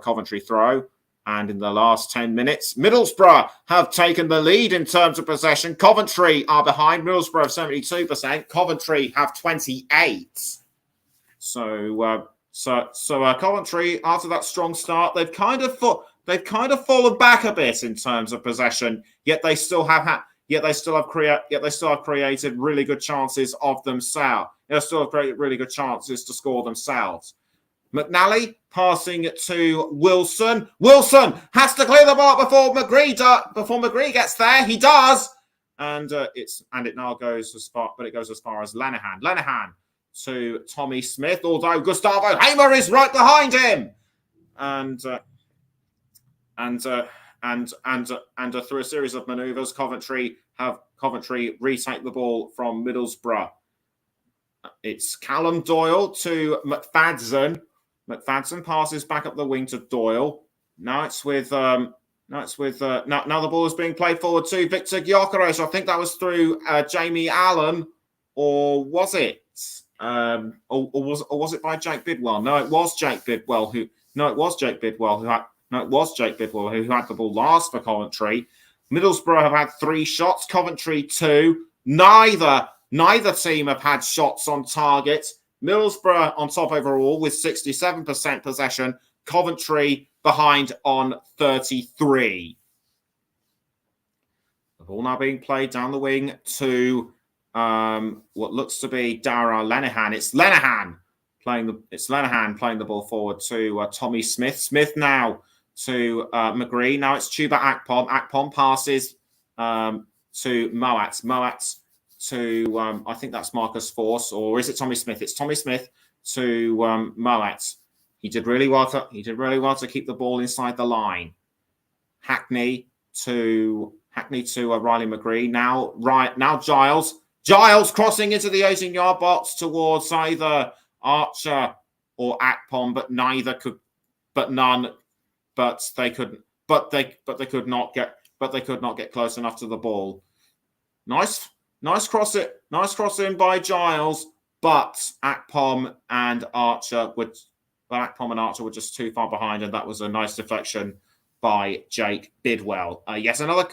Coventry throw. And in the last 10 minutes, Middlesbrough have taken the lead in terms of possession. Coventry are behind. Middlesbrough have 72%. Coventry have 28%. So Coventry, after that strong start, they've kind of fallen back a bit in terms of possession. Yet they still have created really good chances of themselves. They still have created really good chances to score themselves. McNally passing to Wilson. Wilson has to clear the ball before McGree gets there. He does, and it now goes as far, but it goes as far as Lenihan. Lenihan to Tommy Smith, although Gustavo Hamer is right behind him, and through a series of manoeuvres, Coventry retake the ball from Middlesbrough. It's Callum Doyle to McFadden. McFadden passes back up the wing to Doyle. Now the ball is being played forward to Victor Gyökeres. I think that was through Jamie Allen, or was it? Or was it by Jake Bidwell? No, it was Jake Bidwell who had the ball last for Coventry. Middlesbrough have had 3 shots, Coventry 2. Neither team have had shots on target. Middlesbrough on top overall with 67% possession. Coventry behind on 33. The ball now being played down the wing to what looks to be Dara Lenihan. It's Lenihan playing the ball forward to Tommy Smith. Smith now to McGree. Now it's Chuba Akpom. Akpom passes to Moat. Moat to I think that's Marcus Force, or is it Tommy Smith? It's Tommy Smith to Moat. He did really well to keep the ball inside the line. Hackney to Riley McGree. Now Giles crossing into the 18-yard box towards either Archer or Akpom, but they could not get close enough to the ball. Nice cross in by Giles, but Akpom and Archer were just too far behind, and that was a nice deflection by Jake Bidwell. It's another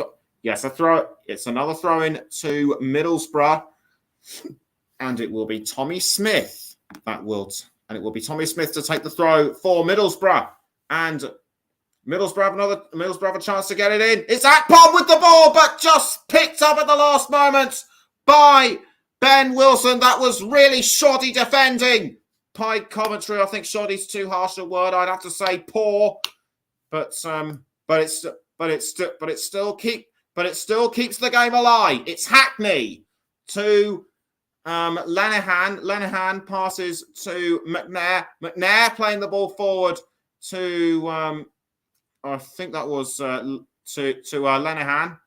throw in to Middlesbrough, and it will be Tommy Smith to take the throw for Middlesbrough, and Middlesbrough have a chance to get it in. It's Akpom with the ball, but just picked up at the last moment by Ben Wilson. That was really shoddy defending by Coventry. I think shoddy's too harsh a word. I'd have to say poor, but it still keeps the game alive. It's Hackney to Lenihan. Lenihan passes to McNair. McNair playing the ball forward to I think that was to Lenihan.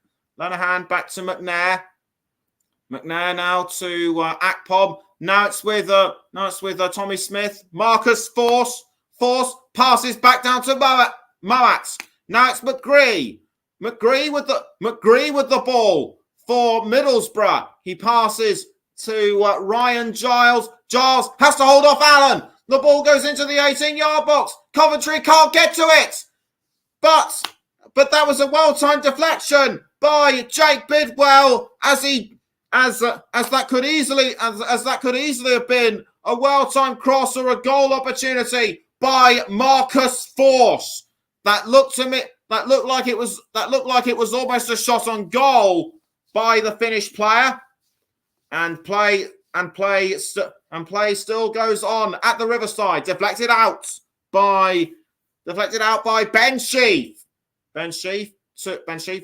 Lenihan back to McNair. McNair now to Akpom. Now it's with Tommy Smith. Marcus Force. Force passes back down to Moat. Now it's McGree. McGree with the ball for Middlesbrough. He passes to Ryan Giles. Giles has to hold off Allen. The ball goes into the 18-yard box. Coventry can't get to it. But that was a well-timed deflection by Jake Bidwell as that could easily have been a well-timed cross or a goal opportunity by Marcus Force. That looked like it was almost a shot on goal by the Finnish player, and play play still goes on at the Riverside. Deflected out by Ben Sheaf. Ben Sheaf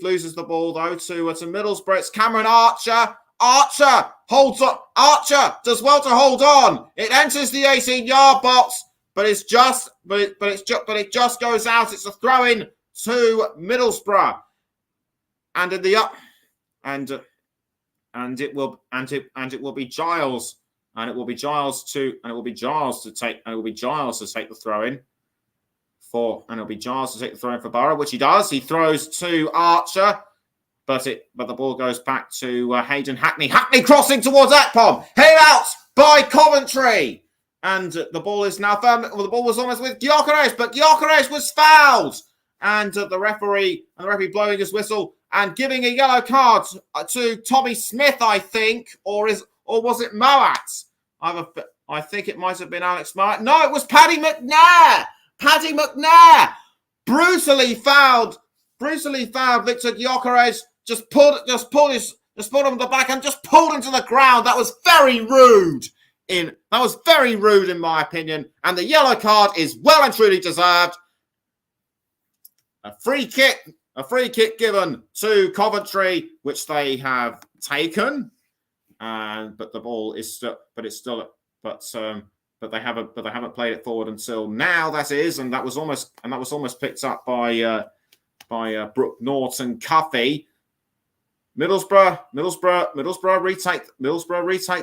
loses the ball though to Middlesbrough. It's Cameron Archer. Archer holds up. Archer does well to hold on. It enters the 18-yard box, but it just goes out. It's a throw in to Middlesbrough, and in the up and it will be Giles, and it will be Giles to take the throw in for Borough, which he does. He throws to Archer, but the ball goes back to Hayden Hackney. Hackney crossing towards Ekpom, hit out by Coventry, and the ball is now firm. Well, the ball was almost with Gyökeres, but Gyökeres was fouled, and the referee blowing his whistle and giving a yellow card to Tommy Smith, I think, or was it Moat? I think it might have been Alex Moat. No, it was Paddy McNair. Paddy McNair brutally fouled Victor Gyökeres. Just pulled him to the back and just pulled him to the ground. That was very rude. In my opinion, and the yellow card is well and truly deserved. A free kick given to Coventry, which they have taken, but the ball is still, but they haven't played it forward until now. That is, and that was almost picked up by Brooke Norton Cuffy. Middlesbrough retake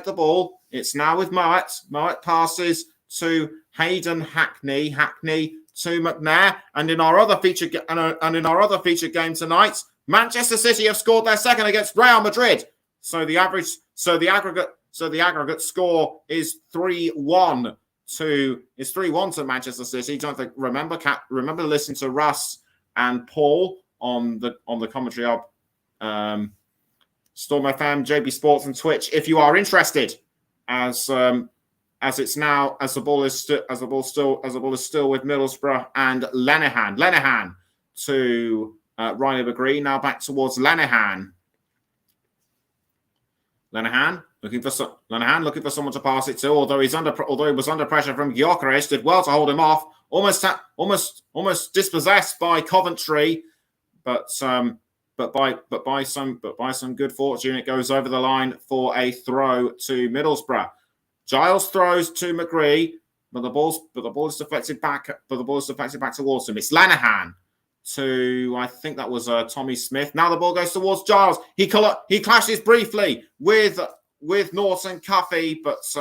the ball. It's now with Moat. Moat passes to Hayden Hackney. Hackney to McNair, and in our other featured game tonight, Manchester City have scored their second against Real Madrid. So the aggregate score is 3-1 to Manchester City. Remember listening to Russ and Paul on the commentary of Storm FM, JB Sports, and Twitch. If you are interested, as the ball is still with Middlesbrough and Lenihan. Lenihan to Riley McGree. Now back towards Lenihan. Lenihan looking for someone to pass it to. Although he was under pressure from Gyökeres, did well to hold him off. Almost dispossessed by Coventry, but by some good fortune, it goes over the line for a throw to Middlesbrough. Giles throws to McGree, but the ball is deflected back towards him. It's Lenihan to, I think that was Tommy Smith. Now the ball goes towards Giles. He clashes briefly with Norton Cuffy, but it's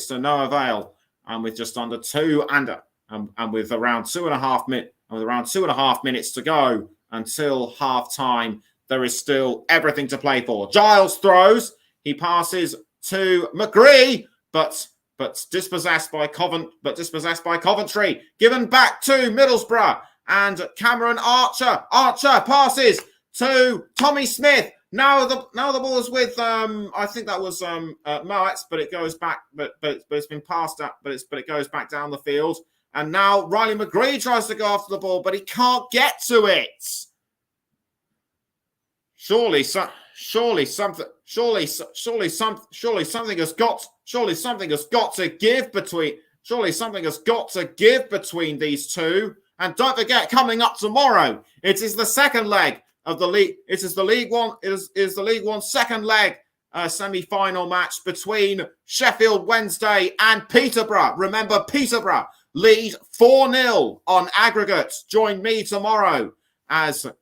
to no avail. And with just under two and with around 2.5 minutes to go until half time, there is still everything to play for. Giles throws. He passes to McGree, but dispossessed by Coventry. Given back to Middlesbrough and Cameron Archer. Archer passes to Tommy Smith. Now the ball is with I think that was Moat, but it goes back. But it's been passed up. But it goes back down the field. And now Riley McGree tries to go after the ball, but he can't get to it. Surely something has got to give between these two. And don't forget, coming up tomorrow, it is the second leg of the league. It is the League One. It is the League One second leg semi-final match between Sheffield Wednesday and Peterborough. Remember, Peterborough lead 4-0 on aggregate. Join me tomorrow as it's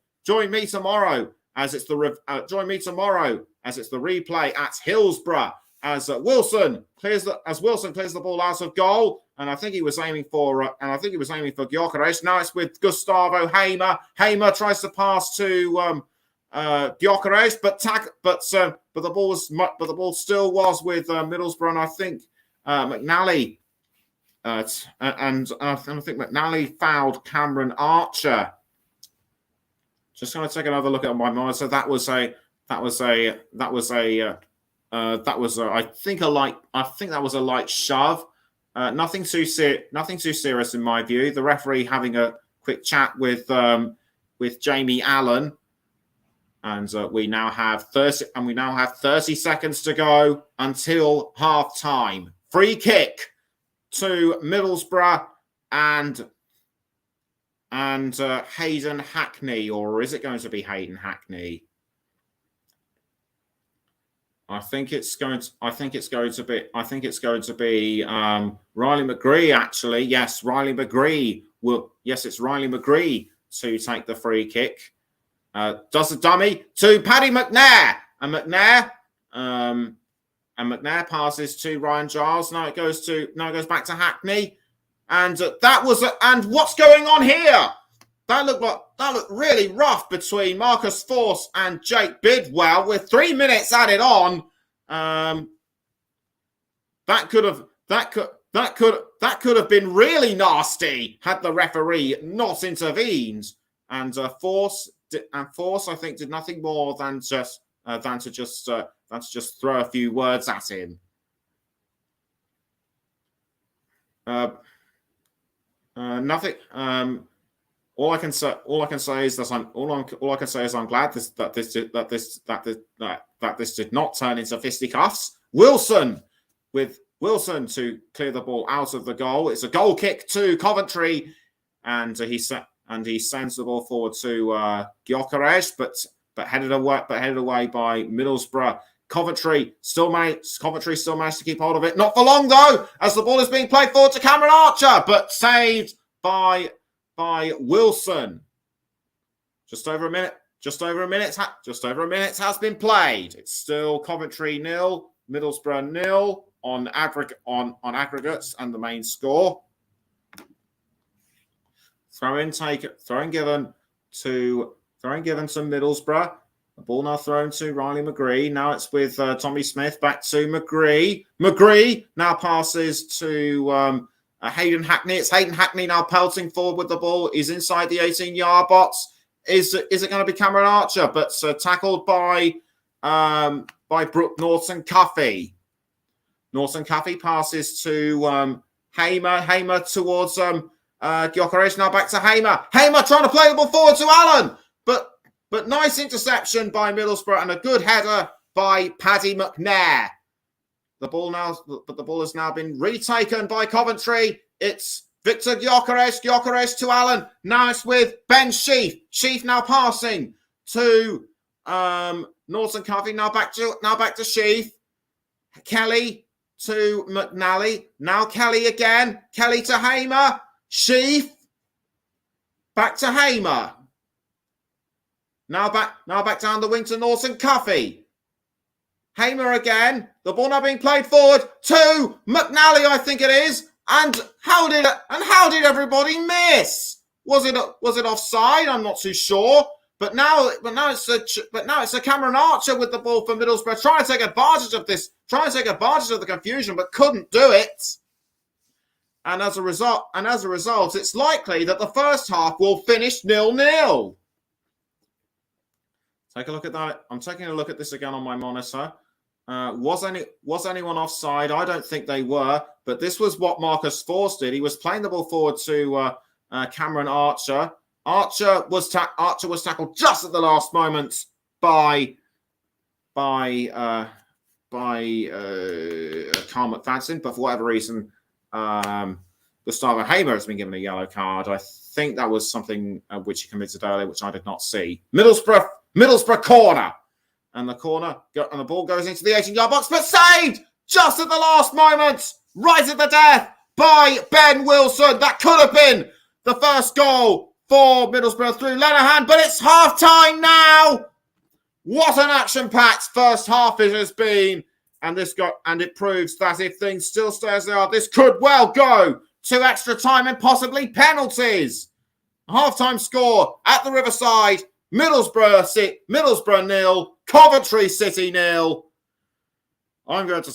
the replay at Hillsborough as Wilson clears the ball out of goal, and I think he was aiming for Gyökeres. Now it's with Gustavo Hamer. Hamer tries to pass to Gyökeres, but the ball still was with Middlesbrough, and I think McNally. And I think McNally fouled Cameron Archer. Just going to take another look at my mind. So that was a light shove. Nothing too serious in my view. The referee having a quick chat with Jamie Allen. And we now have 30 seconds to go until half time. Free kick to Middlesbrough and Hayden Hackney, or is it going to be Hayden Hackney? I think it's going to be Riley McGree, actually. Yes, Riley McGree will. Yes, it's Riley McGree to take the free kick. Does a dummy to Paddy McNair, and McNair passes to Ryan Giles. Now it goes back to Hackney, and and what's going on here? That looked really rough between Marcus Force and Jake Bidwell with 3 minutes added on. That could have been really nasty had the referee not intervened. And Force, I think, did nothing more than to just throw a few words at him. Nothing. All I can say is that I'm glad that this did not turn into fisticuffs. Wilson to clear the ball out of the goal. It's a goal kick to Coventry, and he sends the ball forward to Gyökeres, but headed away by Middlesbrough. Coventry still managed to keep hold of it. Not for long though, as the ball is being played forward to Cameron Archer, but saved by Wilson. Just over a minute has been played. It's still Coventry 0, Middlesbrough 0 on aggregates and the main score. Throwing given to Middlesbrough. The ball now thrown to Riley McGree. Now it's with Tommy Smith. Back to McGree. McGree now passes to Hayden Hackney. It's Hayden Hackney now pelting forward with the ball. He's inside the 18-yard box. Is it going to be Cameron Archer? But tackled by Brooke Norton-Cuffy. Norton-Cuffy passes to Hamer. Hamer towards Gyökeres. Now back to Hamer. Hamer trying to play the ball forward to Allen. But nice interception by Middlesbrough and a good header by Paddy McNair. The ball has now been retaken by Coventry. It's Victor Gyökeres. Gyökeres to Allen. Now it's with Ben Sheaf. Sheaf now passing to Norton-Cuffy. Now back to Sheaf. Kelly to McNally. Now Kelly again. Kelly to Hamer. Sheaf. Back to Hamer. Now back down the wing to Norton-Cuffy. Hamer again. The ball now being played forward to McNally, I think it is. And how did everybody miss? Was it offside? I'm not too sure. But now it's a Cameron Archer with the ball for Middlesbrough, trying to take advantage of the confusion, but couldn't do it. And as a result, it's likely that the first half will finish 0-0. Take a look at that. I'm taking a look at this again on my monitor. Was anyone offside? I don't think they were, but this was what Marcus Force did. He was playing the ball forward to Cameron Archer. Archer was tackled just at the last moment by Carl McFadden, but for whatever reason, Gustavo Hamer has been given a yellow card. I think that was something which he committed earlier, which I did not see. Middlesbrough corner. And the ball goes into the 18-yard box, but saved just at the last moment, right at the death by Ben Wilson. That could have been the first goal for Middlesbrough through Lenihan, but it's half-time now. What an action-packed first half it has been. And it proves that if things still stay as they are, this could well go to extra time and possibly penalties. Half-time score at the Riverside. Middlesbrough 0, Coventry City 0. I'm going to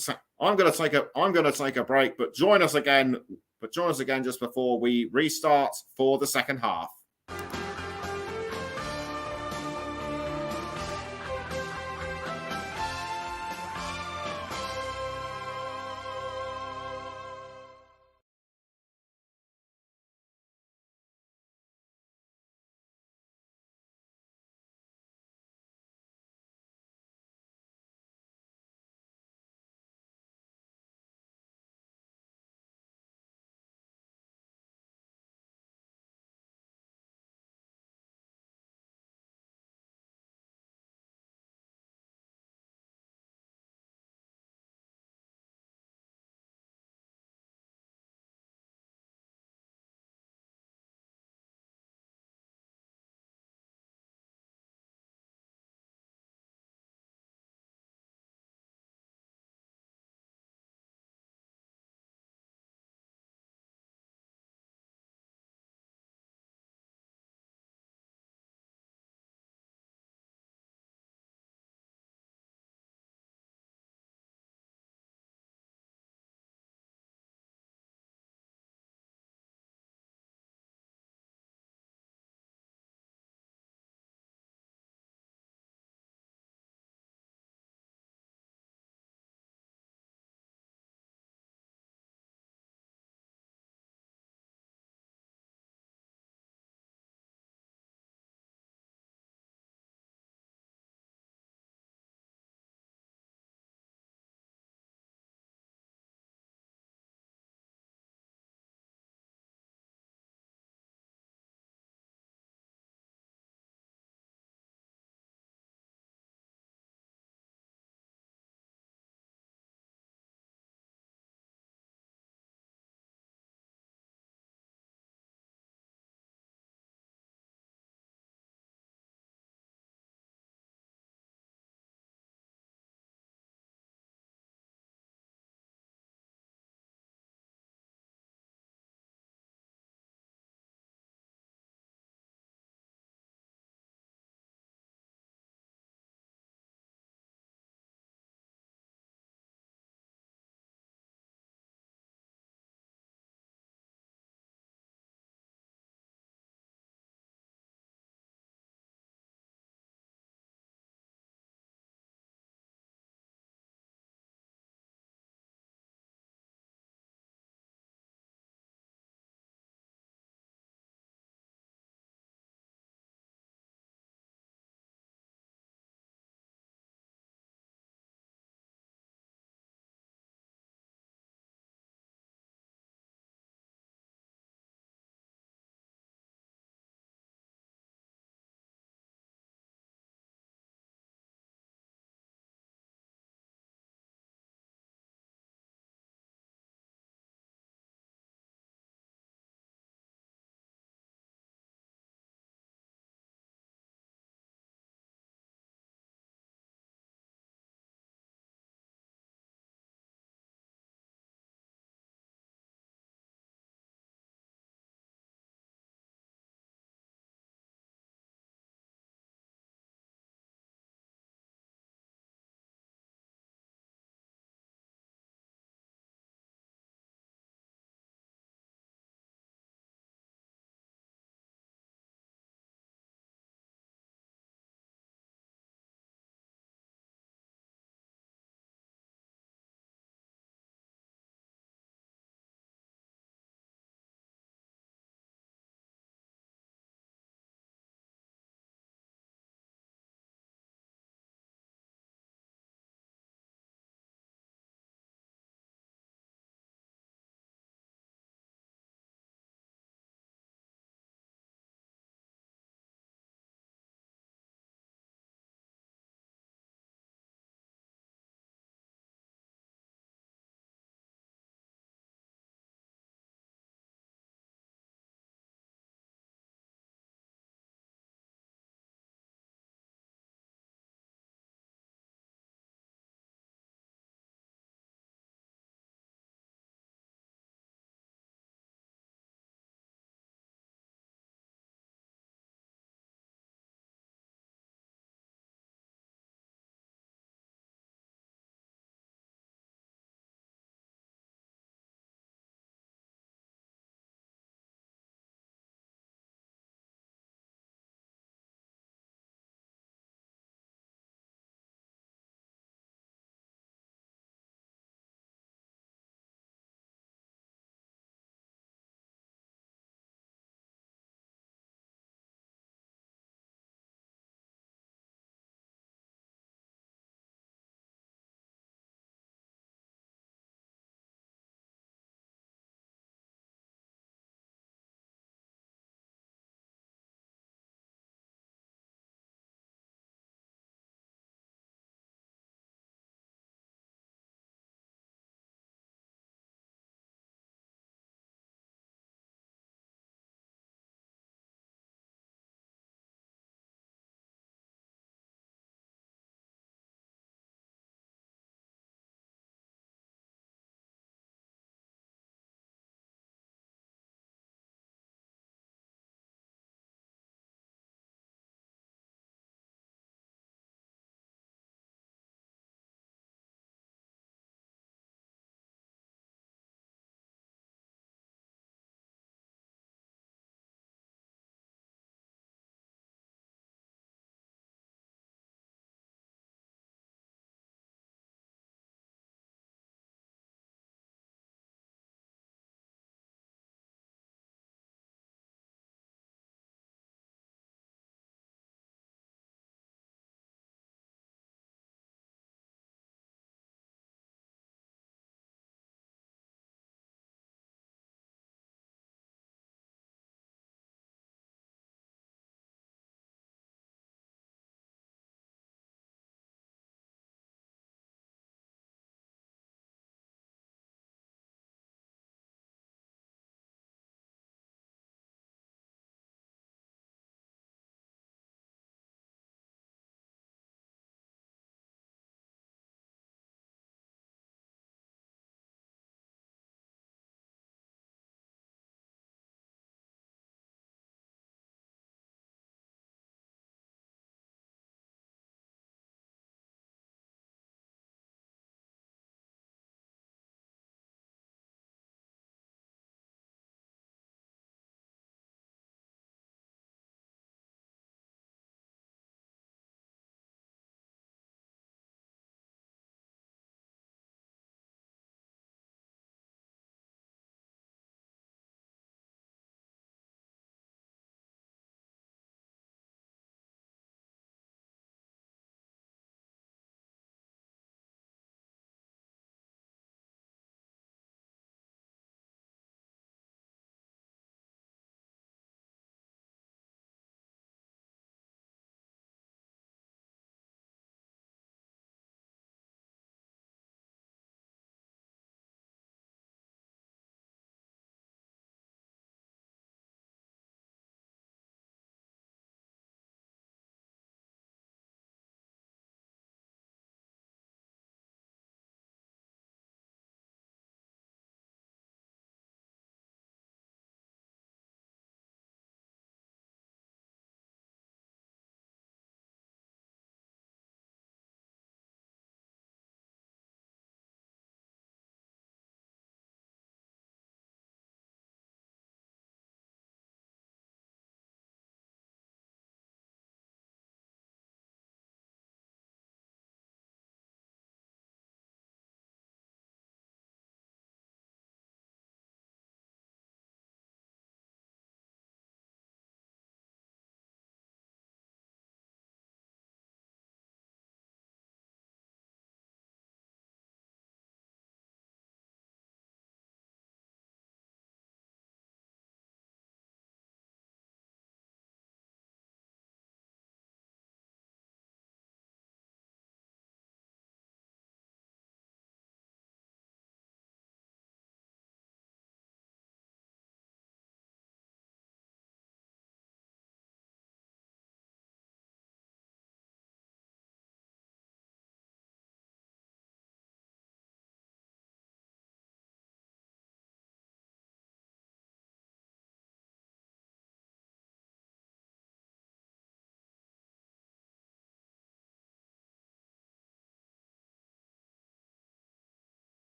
take a break, but join us again just before we restart for the second half.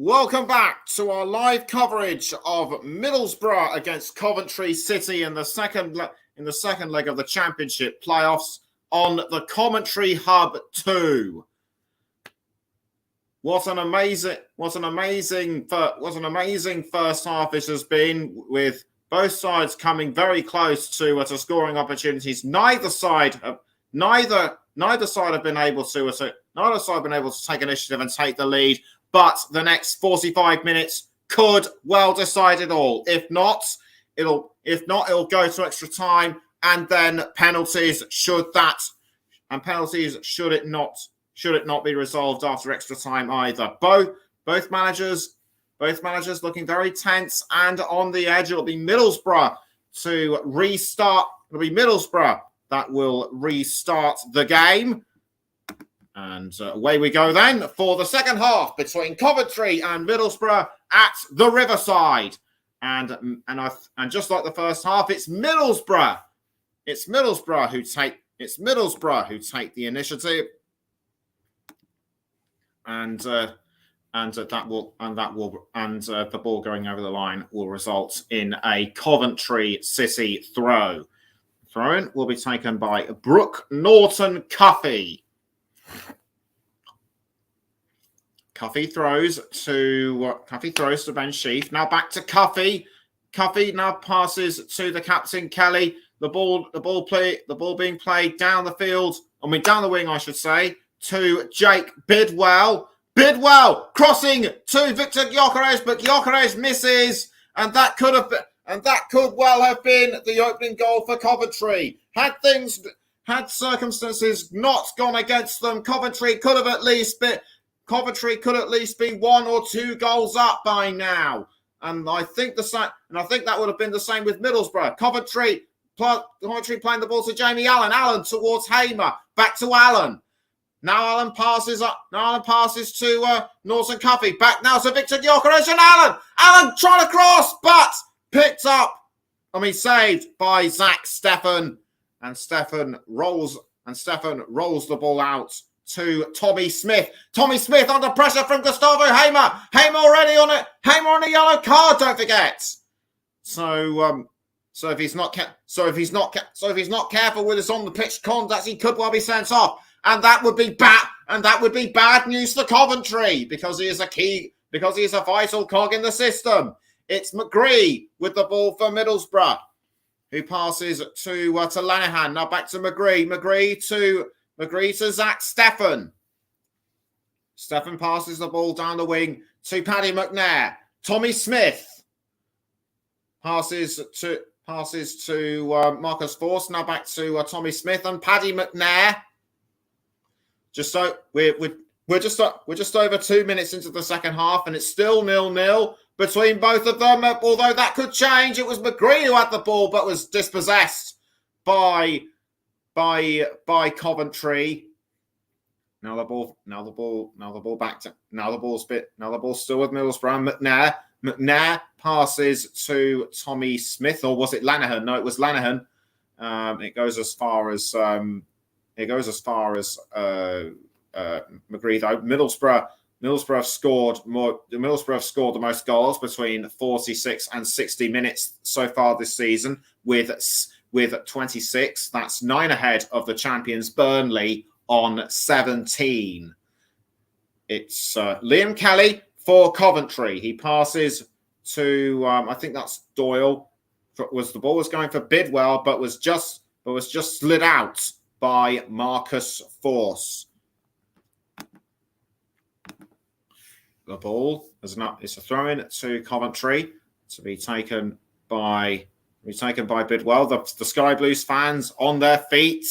Welcome back to our live coverage of Middlesbrough against Coventry City in the second leg of the Championship playoffs on the Commentary Hub 2. What an amazing first half this has been, with both sides coming very close to scoring opportunities. Neither side have been able to take initiative and take the lead. But the next 45 minutes could well decide it all. If not, it'll go to extra time, and then penalties should it not be resolved after extra time either. Both managers looking very tense and on the edge. It'll be Middlesbrough to restart. It'll be Middlesbrough that will restart the game. And away we go then for the second half between Coventry and Middlesbrough at the Riverside. And just like the first half, it's Middlesbrough who take the initiative. And the ball going over the line will result in a Coventry City throw. Throw-in will be taken by Brooke Norton Cuffy. Cuffy throws to Ben Sheaf. Now back to Cuffy. Cuffy now passes to the captain Kelly. The ball being played down the field. Down the wing, I should say, to Jake Bidwell. Bidwell crossing to Victor Gyökeres, but Gyökeres misses, and that could well have been the opening goal for Coventry. Had circumstances not gone against them, Coventry could at least be 1 or 2 goals up by now. And I think that would have been the same with Middlesbrough. Coventry playing the ball to Jamie Allen. Allen towards Hamer. Back to Allen. Now Allen passes to Norton Cuffy. Back now to Victor Gyökeres and Allen. Allen trying to cross, but saved by Zach Steffen. And Steffen rolls the ball out to Tommy Smith. Tommy Smith under pressure from Gustavo Hamer. Hamer already on it. Hamer on a yellow card, don't forget. So if he's not careful with his on the pitch conduct, he could well be sent off. And that would be bad news for Coventry, because he is a vital cog in the system. It's McGree with the ball for Middlesbrough, who passes to Lenihan. Now back to McGree. McGree to Zach Steffen. Steffen passes the ball down the wing to Paddy McNair. Tommy Smith passes to Marcus Force. Now back to Tommy Smith and Paddy McNair. We're just over 2 minutes into the second half, and it's still 0-0 between both of them. Although that could change. It was McGree who had the ball, but was dispossessed by Coventry. Now the ball's still with Middlesbrough. McNair passes to Tommy Smith, or was it Lenihan? No, it was Lenihan. It goes as far as McGree though. Middlesbrough have scored the most goals between 46 and 60 minutes so far this season, with 26. That's 9 ahead of the champions Burnley on 17. It's Liam Kelly for Coventry. He passes to I think that's Doyle. The ball was going for Bidwell, but was just slid out by Marcus Force. The ball it's a throw-in to Coventry to be taken by Bidwell. The Sky Blues fans on their feet,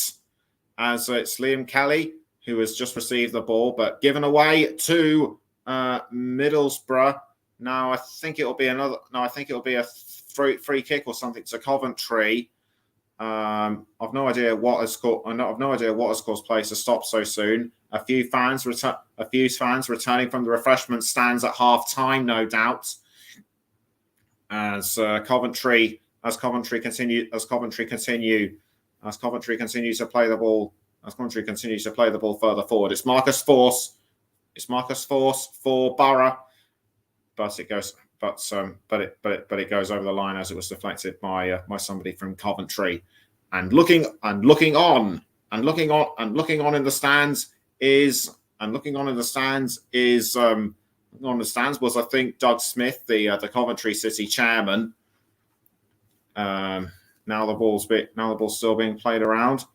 as it's Liam Kelly who has just received the ball, but given away to Middlesbrough. Now I think it'll be a free kick or something to Coventry. I've no idea what has caused play to stop so soon. A few fans returning from the refreshment stands at half time, no doubt. As Coventry continue to play the ball. As Coventry continues to play the ball further forward, it's Marcus Force for Borough. it goes it goes over the line as it was deflected by somebody from Coventry. And looking on in the stands was, I think, Doug Smith, the Coventry City chairman. Now the ball's still being played around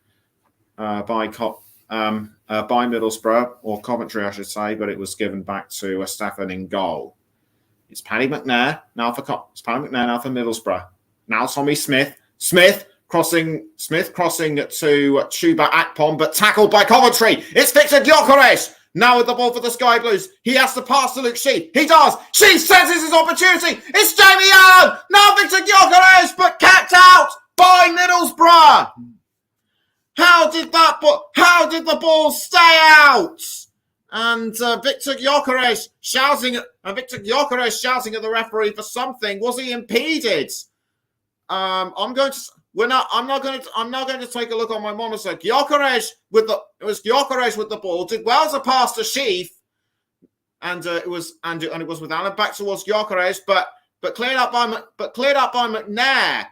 by Middlesbrough, or Coventry, I should say, but it was given back to Stefan in goal. It's Paddy McNair now for Middlesbrough. Now Tommy Smith crossing to Chuba Akpom, but tackled by Coventry. It's Victor Gyökeres now with the ball for the Sky Blues. He has to pass to Luke Sheath. He does. Sheath senses his opportunity. It's Jamie Allen. Now Victor Gyökeres, but capped out by Middlesbrough. How did the ball stay out? And Victor Gyökeres shouting at the referee for something. Was he impeded? I'm now going to take a look on my monitor. Gyökeres with the ball, did well to pass to Sheath, and it was with Allen back towards Gyökeres, but cleared up by McNair.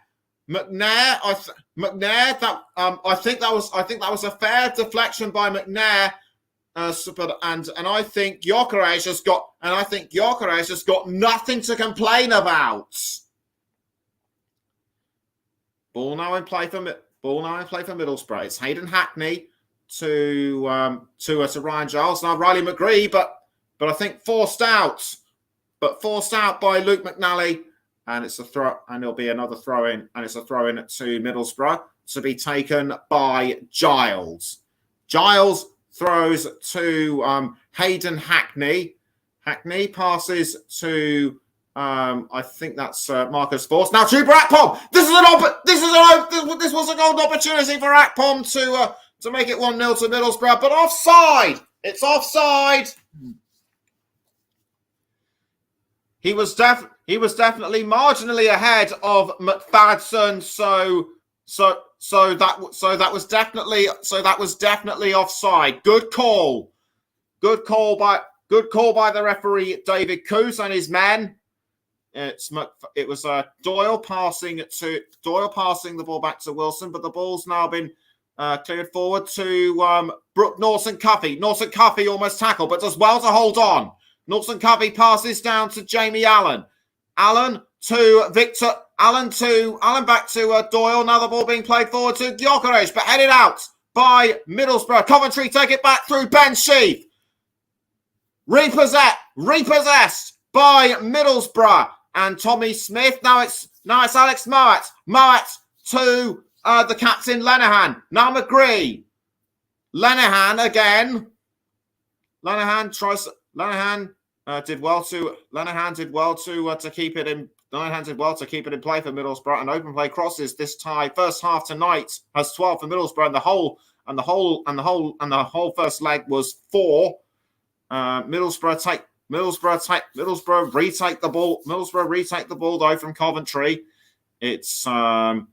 I think that was a fair deflection by McNair. I think Gyökeres has got nothing to complain about. Ball now in play for Middlesbrough. It's Hayden Hackney to Ryan Giles. Now Riley McGree, but I think forced out by Luke McNally, and it's a throw, and there'll be another throw in, and it's a throw in to Middlesbrough to be taken by Giles. Giles throws to Hayden Hackney. Hackney passes to I think that's Marcus Force. Now Chuba Akpom. This was a golden opportunity for Akpom to make it 1-0 to Middlesbrough, but offside. It's offside. He was definitely marginally ahead of McFadden, so that was definitely offside. Good call by the referee David Coos and his men. It was Doyle passing the ball back to Wilson, but the ball's now been cleared forward to Norton Cuffy. Norton Cuffy almost tackled, but does well to hold on. Norton Cuffy passes down to Jamie Allen. Allen to Victor. Allen back to Doyle. Now the ball being played forward to Gyökeres, but headed out by Middlesbrough. Coventry take it back through Ben Sheath. Repossessed by Middlesbrough and Tommy Smith. Now it's Alex Mowat. Mowat to the captain Lenihan. Now McGree. Lenihan again. Lenihan did well to keep it in. Lenihan did well to keep it in play for Middlesbrough, and open play crosses this tie. First half tonight has 12 for Middlesbrough, and the whole first leg was 4. Middlesbrough retake the ball. Middlesbrough retake the ball though from Coventry. It's Dara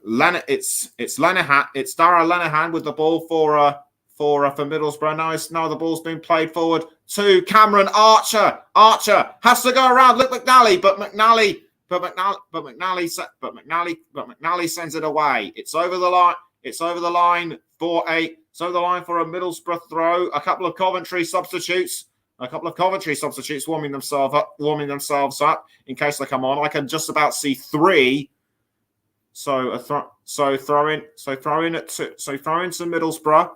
Lenihan with the ball for Middlesbrough. Now the ball's been played forward to Cameron Archer. Archer has to go around Luke McNally, but McNally sends it away. It's over the line. It's over the line for a Middlesbrough throw. A couple of Coventry substitutes warming themselves up in case they come on. I can just about see 3. So throw in to Middlesbrough.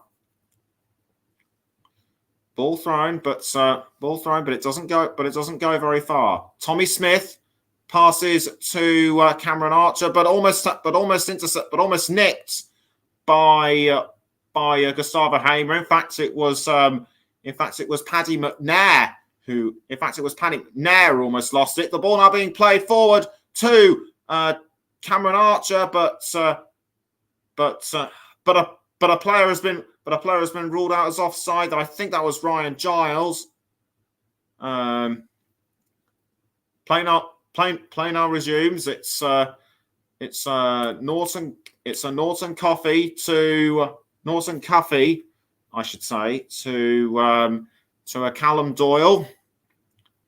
Ball thrown, but it doesn't go very far. Tommy Smith passes to Cameron Archer, but almost nicked by Gustavo Hamer. In fact, it was Paddy McNair who almost lost it. The ball now being played forward to Cameron Archer, but a player has been ruled out as offside. I think that was Ryan Giles. Play now resumes. It's Norton Cuffy, I should say, to a Callum Doyle.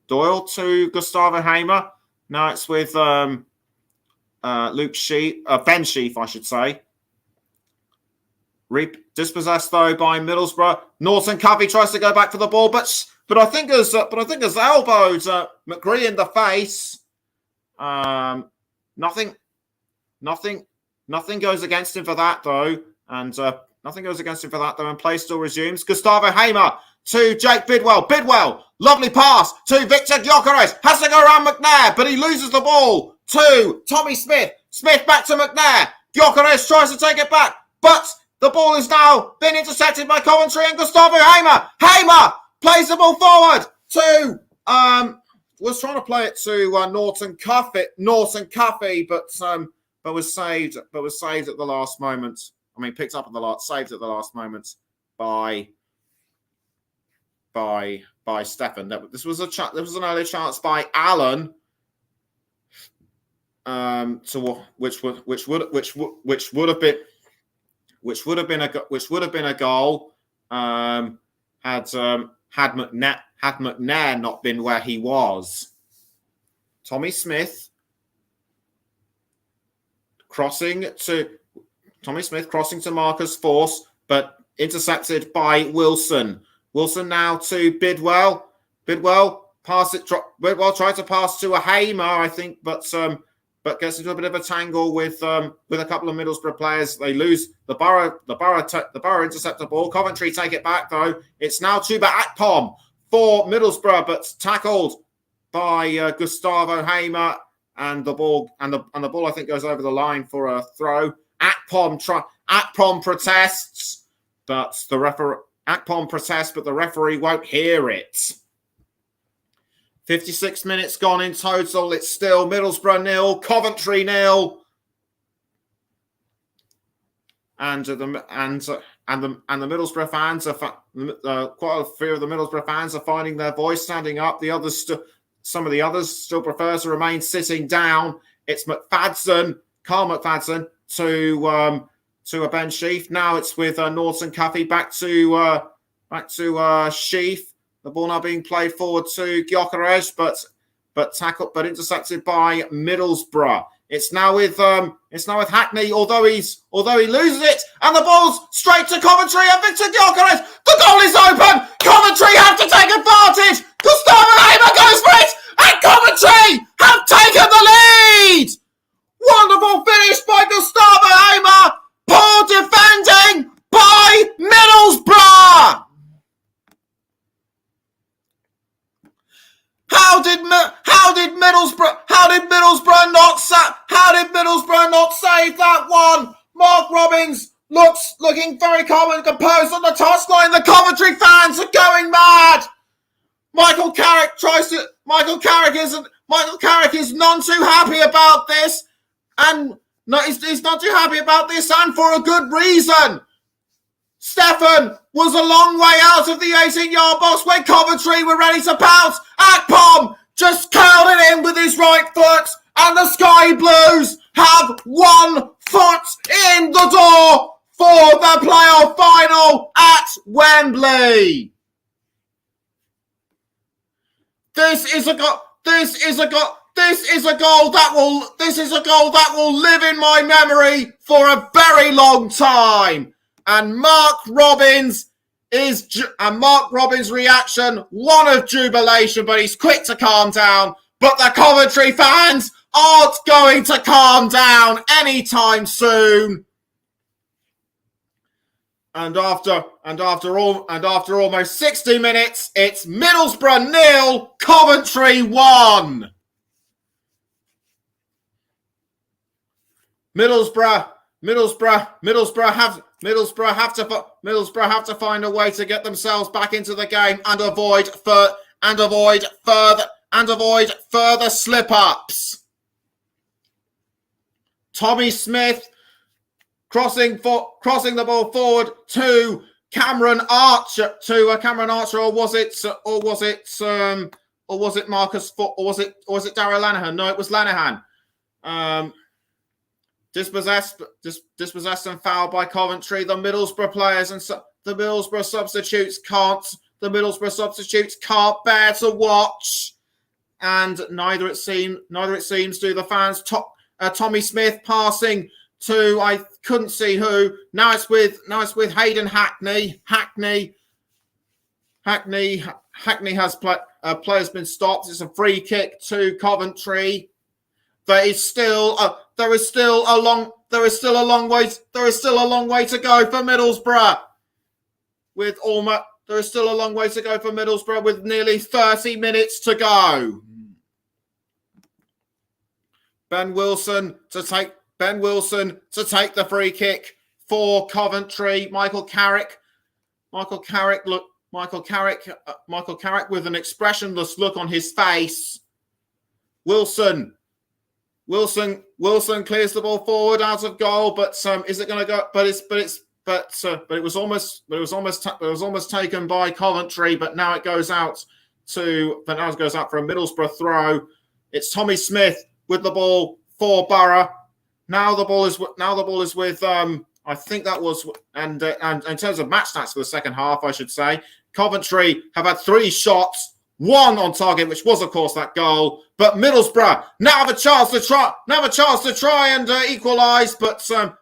Doyle to Gustavo Hamer. Now it's with Luke Sheaf, Ben Sheaf, I should say. Dispossessed though by Middlesbrough. Norton Covey tries to go back for the ball, but I think has elbowed McGree in the face. Nothing goes against him for that though, and nothing goes against him for that though. And play still resumes. Gustavo Hamer to Jake Bidwell. Bidwell, lovely pass to Victor Gyökeres. Has to go around McNair, but he loses the ball to Tommy Smith. Smith back to McNair. Gyökeres tries to take it back, but the ball has now been intercepted by Coventry and Gustavo Hamer. Hamer plays the ball forward to was trying to play it to Norton Cuffey, but was saved at the last moment. I mean, picked up at the saved at the last moment by Stefan. This was an early chance by Allen, which would have been a goal had McNair not been where he was. Tommy Smith crossing to Marcus Force, but intercepted by Wilson. Wilson now to Bidwell. Bidwell tried to pass to a Hamer, I think, but gets into a bit of a tangle with a couple of Middlesbrough players. They lose the Borough intercept the ball. Coventry take it back though. It's now Chuba Akpom for Middlesbrough, but tackled by Gustavo Hamer, and the ball I think goes over the line for a throw. Akpom protests, but the referee won't hear it. 56 minutes gone in total. It's still Middlesbrough 0, Coventry 0. And the Middlesbrough fans are quite a few of the Middlesbrough fans are finding their voice, standing up. Some of the others still prefer to remain sitting down. It's Carl McFadden to a Ben Sheaf. Now it's with Norton Cuffey back to Sheaf. The ball now being played forward to Gyökeres, but intercepted by Middlesbrough. It's now with Hackney, although he loses it, and the ball's straight to Coventry and Victor Gyökeres. The goal is open. Coventry have to take advantage. Gustavo Hamer goes for it, and Coventry have taken the lead. Wonderful finish by Gustavo Hamer. Poor defending by Middlesbrough. How did Middlesbrough not save that one? Mark Robbins looking very calm and composed on the touchline. The Coventry fans are going mad. Michael Carrick is none too happy about this, and he's not too happy about this, and for a good reason. Stefan was a long way out of the 18-yard box when Coventry were ready to pounce. Akpom just curled it in with his right foot, and the Sky Blues have 1 foot in the door for the playoff final at Wembley. This is a goal that will live in my memory for a very long time. And Mark Robbins' reaction, one of jubilation, but he's quick to calm down. But the Coventry fans aren't going to calm down anytime soon. And after almost 60 minutes, it's Middlesbrough 0, Coventry 1. Middlesbrough have to find a way to get themselves back into the game and avoid further slip-ups. Tommy Smith crossing the ball forward to Cameron Archer, or was it Marcus, or was it Darryl Lanahan? No, it was Lanahan. Dispossessed and fouled by Coventry. The Middlesbrough players and the Middlesbrough substitutes can't bear to watch and neither it seems do the fans. Tommy Smith passing to I couldn't see who. Now it's with Hayden Hackney. Hackney has player's been stopped. It's a free kick to Coventry. There is still a long way to go for Middlesbrough. There is still a long way to go for Middlesbrough with nearly 30 minutes to go. Ben Wilson to take the free kick for Coventry. Michael Carrick with an expressionless look on his face. Wilson clears the ball forward out of goal, but is it going to go? But it was almost taken by Coventry, but now it goes out for a Middlesbrough throw. It's Tommy Smith with the ball for Borough. Now the ball is with I think that was and in terms of match stats for the second half, I should say Coventry have had 3 shots, 1 on target, which was of course that goal. But Middlesbrough now have a chance to try and equalise, but a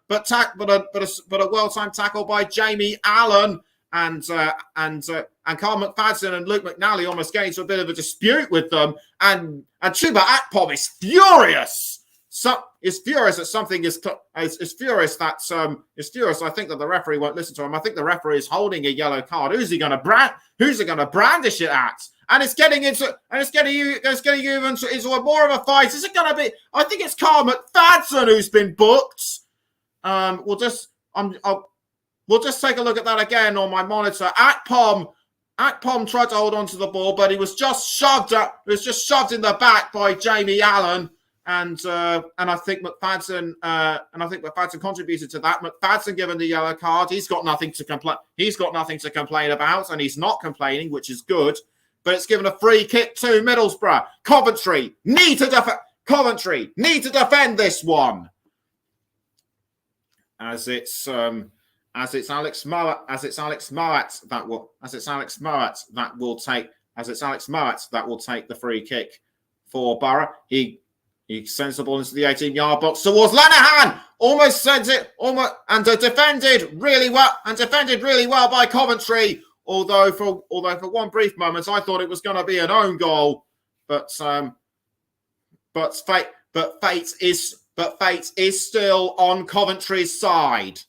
well-timed tackle by Jamie Allen and Carl McFadden and Luke McNally almost getting into a bit of a dispute with them, and Chuba Akpom is furious. Is furious that something is furious. I think that the referee won't listen to him. I think the referee is holding a yellow card. Who's he going to brandish it at? And it's getting you into more of a fight. Is it going to be? I think it's Carl McFadden who's been booked. We'll just take a look at that again on my monitor. Akpom tried to hold on to the ball, but he was just shoved in the back by Jamie Allen. And I think McFadden contributed to that. McFadden given the yellow card. He's got nothing to complain about, and he's not complaining, which is good. But it's given a free kick to Middlesbrough. Coventry need to defend this one. As it's Alex Mowat that will take the free kick for Borough. He sends the ball into the 18-yard box towards Lenihan. Almost sends it, defended really well by Coventry. Although for one brief moment I thought it was going to be an own goal, but fate is still on Coventry's side.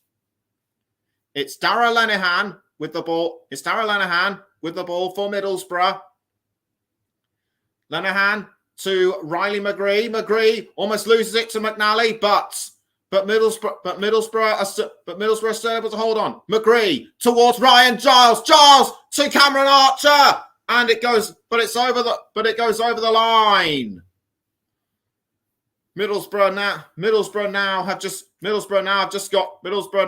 It's Darragh Lenihan with the ball. It's Darragh Lenihan with the ball for Middlesbrough. Lenihan to Riley McGree. McGree almost loses it to McNally, but Middlesbrough are still able to hold on. McGree towards Ryan Giles. Giles to Cameron Archer, and it goes over the line. Middlesbrough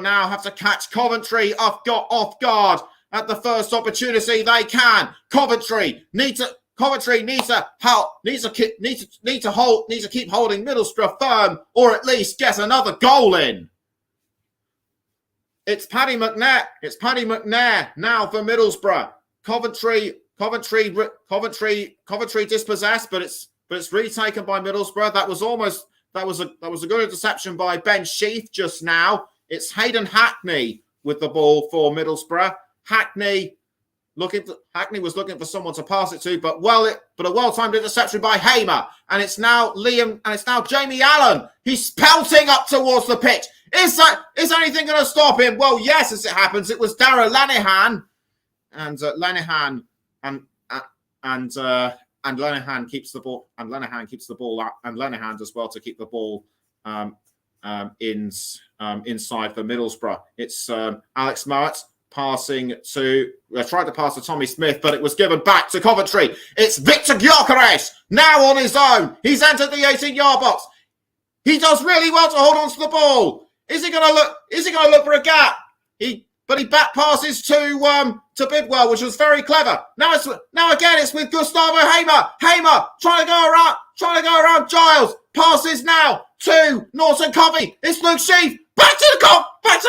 now have to catch Coventry off guard at the first opportunity they can. Coventry needs to keep holding Middlesbrough firm, or at least get another goal in. It's Paddy McNair now for Middlesbrough. Coventry dispossessed, but it's retaken by Middlesbrough. That was a good interception by Ben Sheaf just now. It's Hayden Hackney with the ball for Middlesbrough. Hackney was looking for someone to pass it to, but a well-timed interception by Hamer. And it's now Jamie Allen. He's pelting up towards the pitch. Is anything going to stop him? Well, yes, as it happens, it was Darragh Lenihan. And Lenihan keeps the ball, and Lenihan keeps the ball up, and Lenihan does well to keep the ball inside for Middlesbrough. It's Alex Mowat tried to pass to Tommy Smith, but it was given back to Coventry. It's Victor Gyökeres now on his own. He's entered the 18-yard box. He does really well to hold on to the ball. Is he going to look for a gap? But he back passes to Bidwell, which was very clever. Now again it's with Gustavo Hamer. Hamer trying to go around Giles. Passes now to Norton Coffey. It's Luke Sheaf. Back to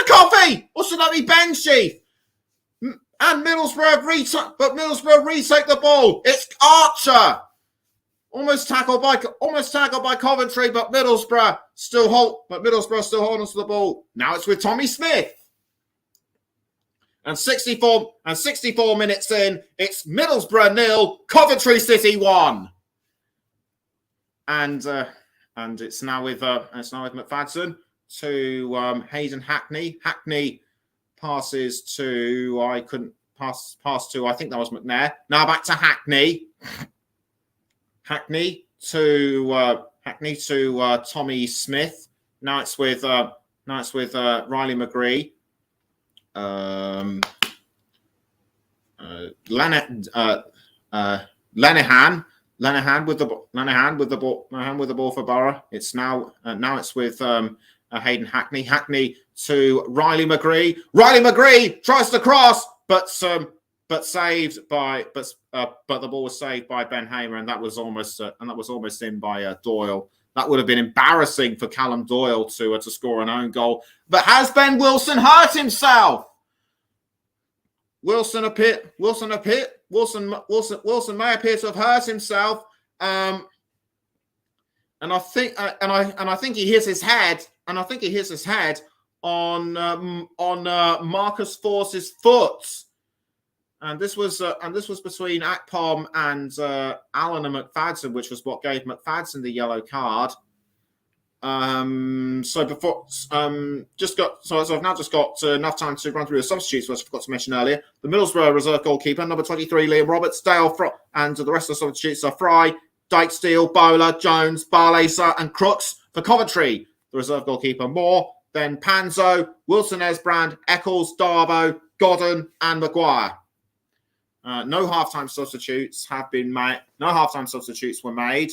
Coffey. Or should that be Ben Sheaf? And Middlesbrough retake the ball. It's Archer. Almost tackled by Coventry, but Middlesbrough still holding on to the ball. Now it's with Tommy Smith. And 64 minutes in, it's Middlesbrough 0, Coventry City 1. And it's now with McFadden to Hayden Hackney. Hackney passes to I think that was McNair. Now back to Hackney. Hackney to Tommy Smith. Now it's with Riley McGree. Lenihan with the ball for Borough. It's now it's with Hayden Hackney. Hackney to Riley McGree. Riley McGree tries to cross, but the ball was saved by Ben Hamer, and that was almost in by Doyle. That would have been embarrassing for Callum Doyle to score an own goal. But has Ben Wilson hurt himself? Wilson may appear to have hurt himself, and I think he hits his head, on Marcus Force's foot, and this was between Akpom and Allen and McFadden, which was what gave McFadden the yellow card. So I've now just got enough time to run through the substitutes, which I forgot to mention earlier. The Middlesbrough reserve goalkeeper, number 23, Liam Roberts, Dale, and the rest of the substitutes are Fry, Dykesteel, Bowler, Jones, Barlaser, and Crooks. For Coventry, the reserve goalkeeper Moore, then Panzo, Wilson Esbrand, Eccles, Darbo, Godden, and Maguire. No halftime substitutes were made.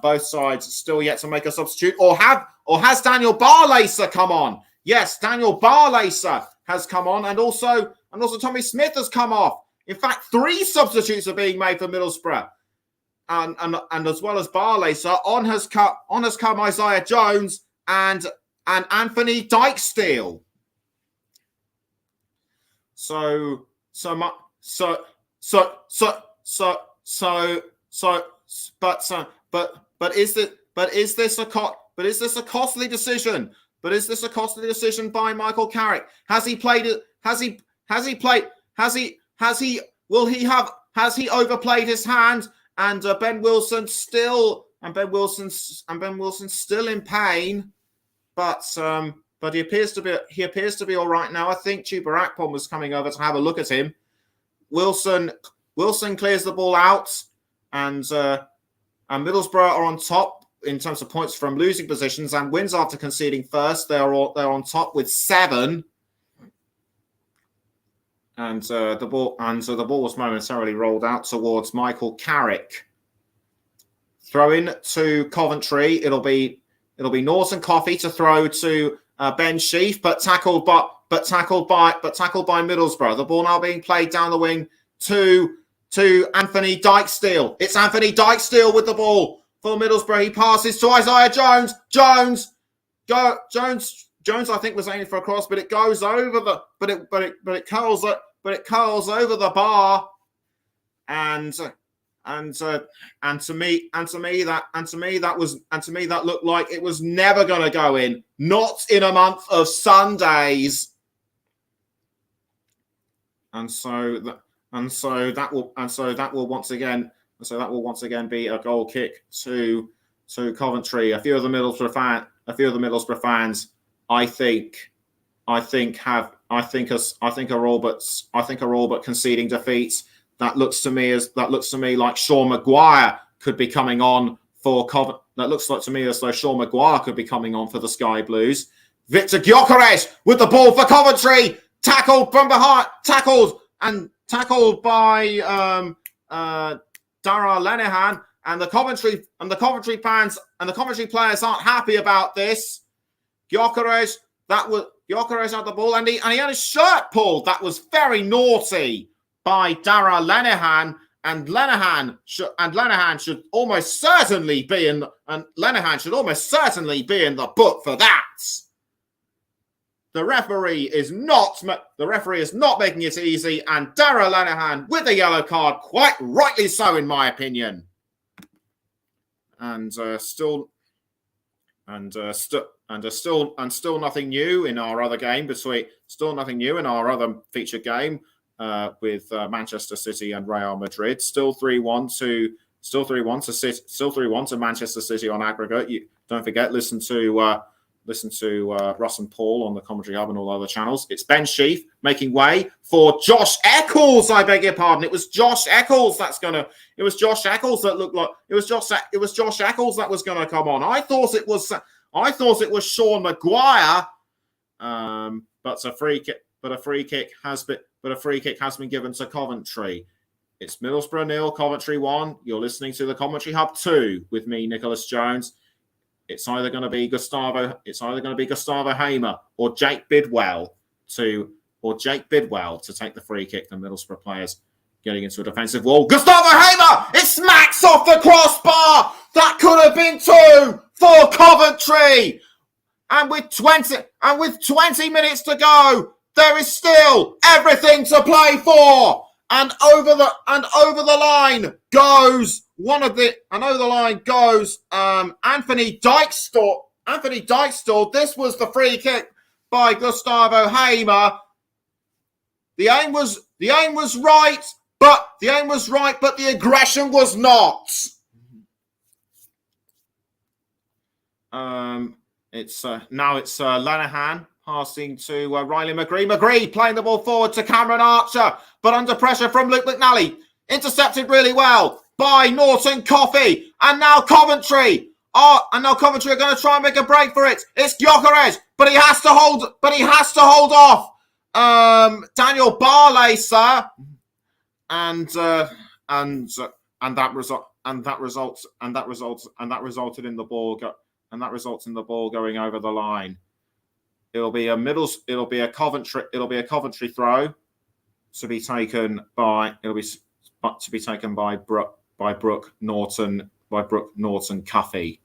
Both sides still yet to make a substitute, or has Daniel Barlaser come on? Yes, Daniel Barlaser has come on, and also Tommy Smith has come off. In fact, 3 substitutes are being made for Middlesbrough, and as well as Barlaser, on has come Isaiah Jones and Anthony Dykesteel. But is this a costly decision? But is this a costly decision by Michael Carrick? Has he overplayed his hand? And Ben Wilson still in pain, but he appears to be all right now. I think Chuba Akpom was coming over to have a look at him. Wilson clears the ball out, and Middlesbrough are on top in terms of points from losing positions and wins after conceding first. They're on top with 7. And the ball was momentarily rolled out towards Michael Carrick. Throw in to Coventry. It'll be Norton Coffey to throw to Ben Sheaf, but tackled by Middlesbrough. The ball now being played down the wing to Anthony Dykesteel. It's Anthony Dykesteel with the ball for Middlesbrough. He passes to Isaiah Jones. Jones, I think, was aiming for a cross, but it goes over it curls over the bar, and to me that looked like it was never going to go in. Not in a month of Sundays, and so that will once again be a goal kick to Coventry. A few of the Middlesbrough fans, I think are all but conceding defeat. That looks to me like Sean Maguire could be coming on for Coventry. That looks like to me as though Sean Maguire could be coming on for the Sky Blues. Victor Gyökeres with the ball for Coventry, tackled from behind, tackled by Dara Lenihan, and the Coventry fans and the Coventry players aren't happy about this. Gyökeres had the ball, and he had his shirt pulled. That was very naughty by Dara Lenihan, and Lenihan should almost certainly be in the book for that. The referee is not making it easy, and Dara Lenihan with a yellow card, quite rightly so, in my opinion. still nothing new in our other game still nothing new in our other featured game with Manchester City and Real Madrid. Still 3-1 to Manchester City on aggregate. You don't forget, listen to Russ and Paul on the Commentary Hub and all other channels. It's Ben Sheaf making way for Josh Eccles. I beg your pardon. It was Josh Eccles It was Josh Eccles that looked like it was Josh Eccles that was gonna come on. I thought it was Sean Maguire. But a free kick has been given to Coventry. It's Middlesbrough 0, Coventry 1. You're listening to the Commentary Hub 2 with me, Nicholas Jones. It's either going to be Gustavo Hamer or Jake Bidwell to take the free kick. The Middlesbrough players getting into a defensive wall. Gustavo Hamer! It smacks off the crossbar! That could have been 2 for Coventry! And with 20 minutes to go, there is still everything to play for. And over the line goes Anthony Dijkstal. This was the free kick by Gustavo Hamer. The aim was right, but the aggression was not. It's Lenihan passing to Riley McGree. McGree playing the ball forward to Cameron Archer, but under pressure from Luke McNally. Intercepted really well by Norton Coffey. And now Coventry are going to try and make a break for it. It's Gyökeres, but he has to hold off Daniel Barley, sir. And that resulted in the ball going over the line. It'll be a Coventry throw to be taken by Brooke Norton Cuffey.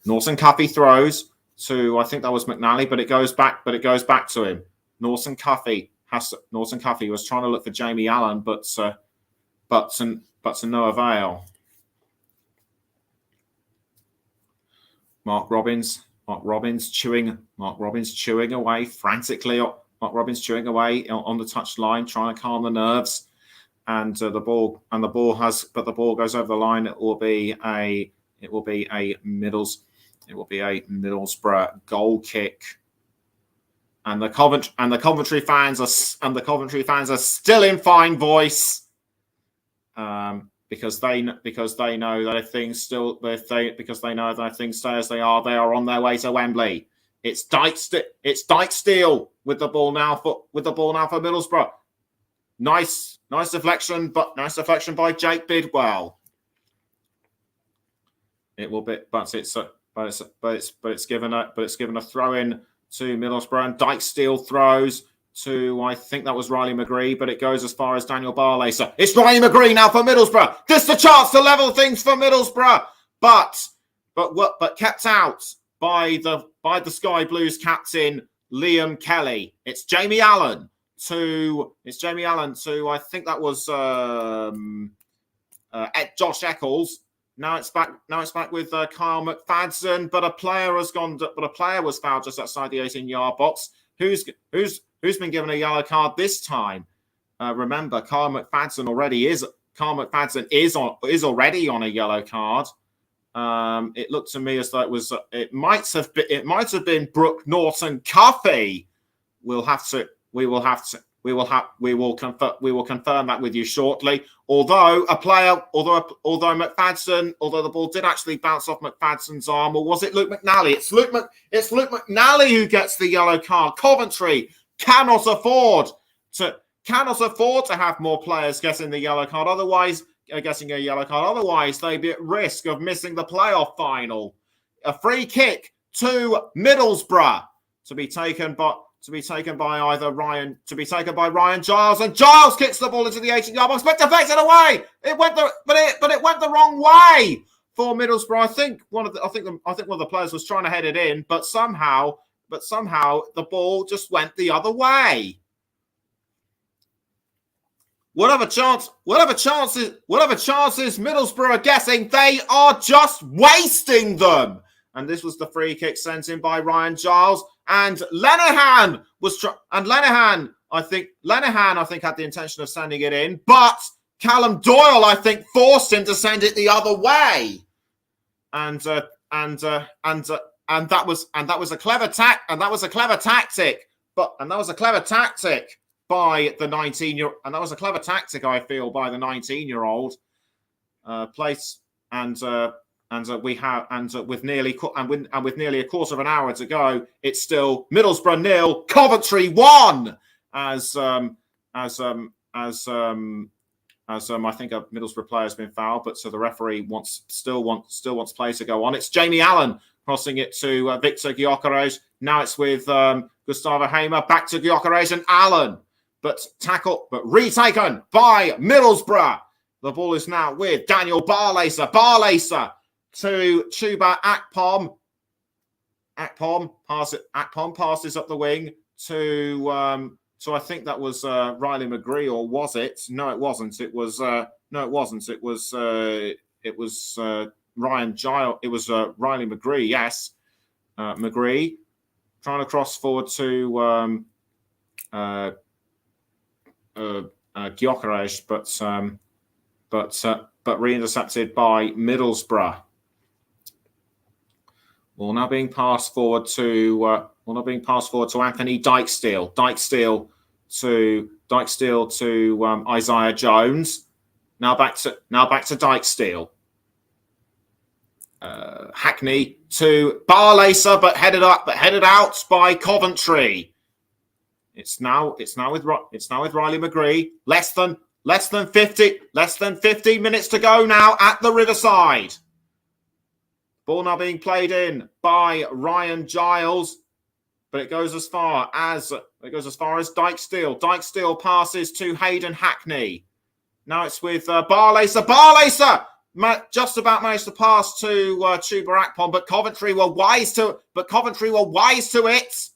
Norton Cuffey throws to, I think that was McNally, but it goes back to him. Norton Cuffey was trying to look for Jamie Allen, but to no avail. Mark Robbins chewing away frantically. Mark Robbins chewing away on the touchline, trying to calm the nerves. And the ball goes over the line. It will be a Middlesbrough goal kick. And the Coventry fans are still in fine voice. Because they know that if things stay as they are on their way to Wembley. It's Dijkstal with the ball now for Middlesbrough. Nice deflection by Jake Bidwell. It will be, but it's given a throw in to Middlesbrough, and Dijkstal throws to, I think that was Riley McGree, but it goes as far as Daniel Barley. So it's Riley McGree now for Middlesbrough. This is the chance to level things for Middlesbrough, but kept out by the Sky Blues captain Liam Kelly. It's Jamie Allen to I think that was Josh Eccles. Now it's back with Kyle McFadden, but a player was fouled just outside the 18-yard box. Who's been given a yellow card this time? Remember, Kyle McFadden is already on a yellow card. It looked to me as though it might have been Brooke Norton Cuffey. We will confirm that with you shortly. Although the ball did actually bounce off McFadden's arm, or was it Luke McNally? It's Luke McNally who gets the yellow card. Coventry cannot afford to have more players getting the yellow card. Otherwise, they'd be at risk of missing the playoff final. A free kick to Middlesbrough to be taken by Ryan Giles, and Giles kicks the ball into the 18-yard box, but deflected away. It went the wrong way for Middlesbrough. I think one of the players was trying to head it in, but somehow the ball just went the other way. whatever chances Middlesbrough are getting, they are just wasting them. And this was the free kick sent in by Ryan Giles, and Lenihan I think had the intention of sending it in, but Callum Doyle, I think, forced him to send it the other way. And that was a clever tactic by the 19-year-old, and that was a clever tactic, I feel, by the 19-year-old. With nearly a quarter of an hour to go, it's still Middlesbrough 0, Coventry 1. As I think a Middlesbrough player has been fouled, but so the referee still wants play to go on. It's Jamie Allen crossing it to Victor Gyökeres. Now it's with Gustavo Hamer, back to Gyökeres and Allen, but retaken by Middlesbrough. The ball is now with Daniel Barlaser. Barlaser to Chuba Akpom. Akpom passes up the wing to. So I think that was Riley McGree, or was it? No, it wasn't. It was Ryan Giles. It was Riley McGree. Yes, McGree trying to cross forward to Gyökeres, but re-intercepted by Middlesbrough. Well, now being passed forward to Anthony Dykesteel. Dykesteel to Isaiah Jones. Now back to Dykesteel. Hackney to Barlaser, but headed out by Coventry. It's now with Riley McGree. Less than 50 minutes to go now at the Riverside. Ball now being played in by Ryan Giles, but it goes as far as Dykesteel. Dykesteel passes to Hayden Hackney. Now it's with Barlaser. Barlaser just about managed to pass to Chuba Akpom, but Coventry were wise to it.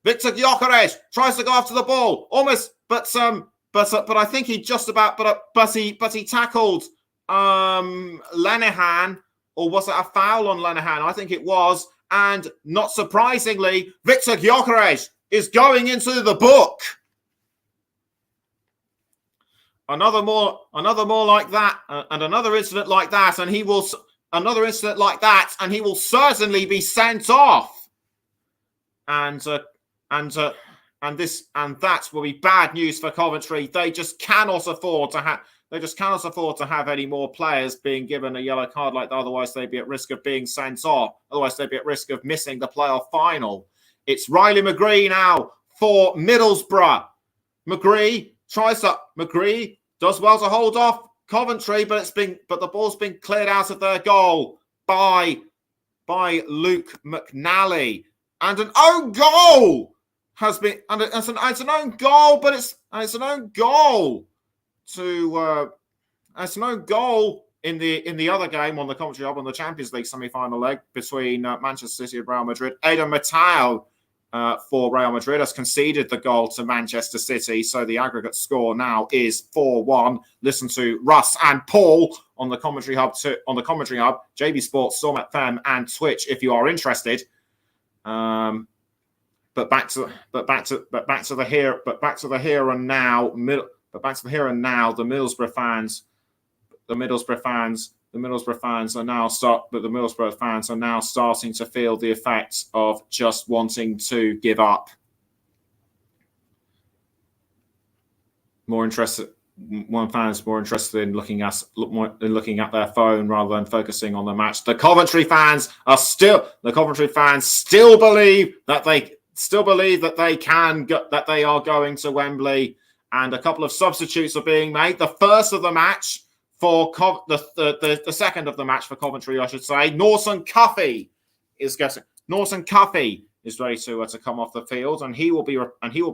Victor Gyökeres tries to go after the ball, almost, but I think he just about, but he tackled Lenihan. Or was it a foul on Lenihan? I think it was. And not surprisingly, Victor Gyökeres is going into the book. Another more like that, and another incident like that, and he will certainly be sent off. And that will be bad news for Coventry. They just cannot afford to have any more players being given a yellow card like that. Otherwise, they'd be at risk of being sent off. Otherwise, they'd be at risk of missing the playoff final. It's Riley McGree now for Middlesbrough. McGree does well to hold off Coventry, but the ball's been cleared out of their goal by Luke McNally, and an own goal has been. And it's an own goal, but it's an own goal. It's an own goal in the other game on the Coventry Hub on the Champions League semi-final leg between Manchester City and Real Madrid. Eden Mateo for Real Madrid has conceded the goal to Manchester City, so the aggregate score now is 4-1. Listen to Russ and Paul on the Commentary Hub JB Sports, Storm FM, and Twitch if you are interested. But back to the here and now. The Middlesbrough fans are now starting to feel the effects of just wanting to give up. Fans more interested in looking at their phone rather than focusing on the match. The Coventry fans still believe that they are going to Wembley. And a couple of substitutes are being made. The first of the match for the second of the match for Coventry, I should say. Norton Cuffy is ready to come off the field, and he will be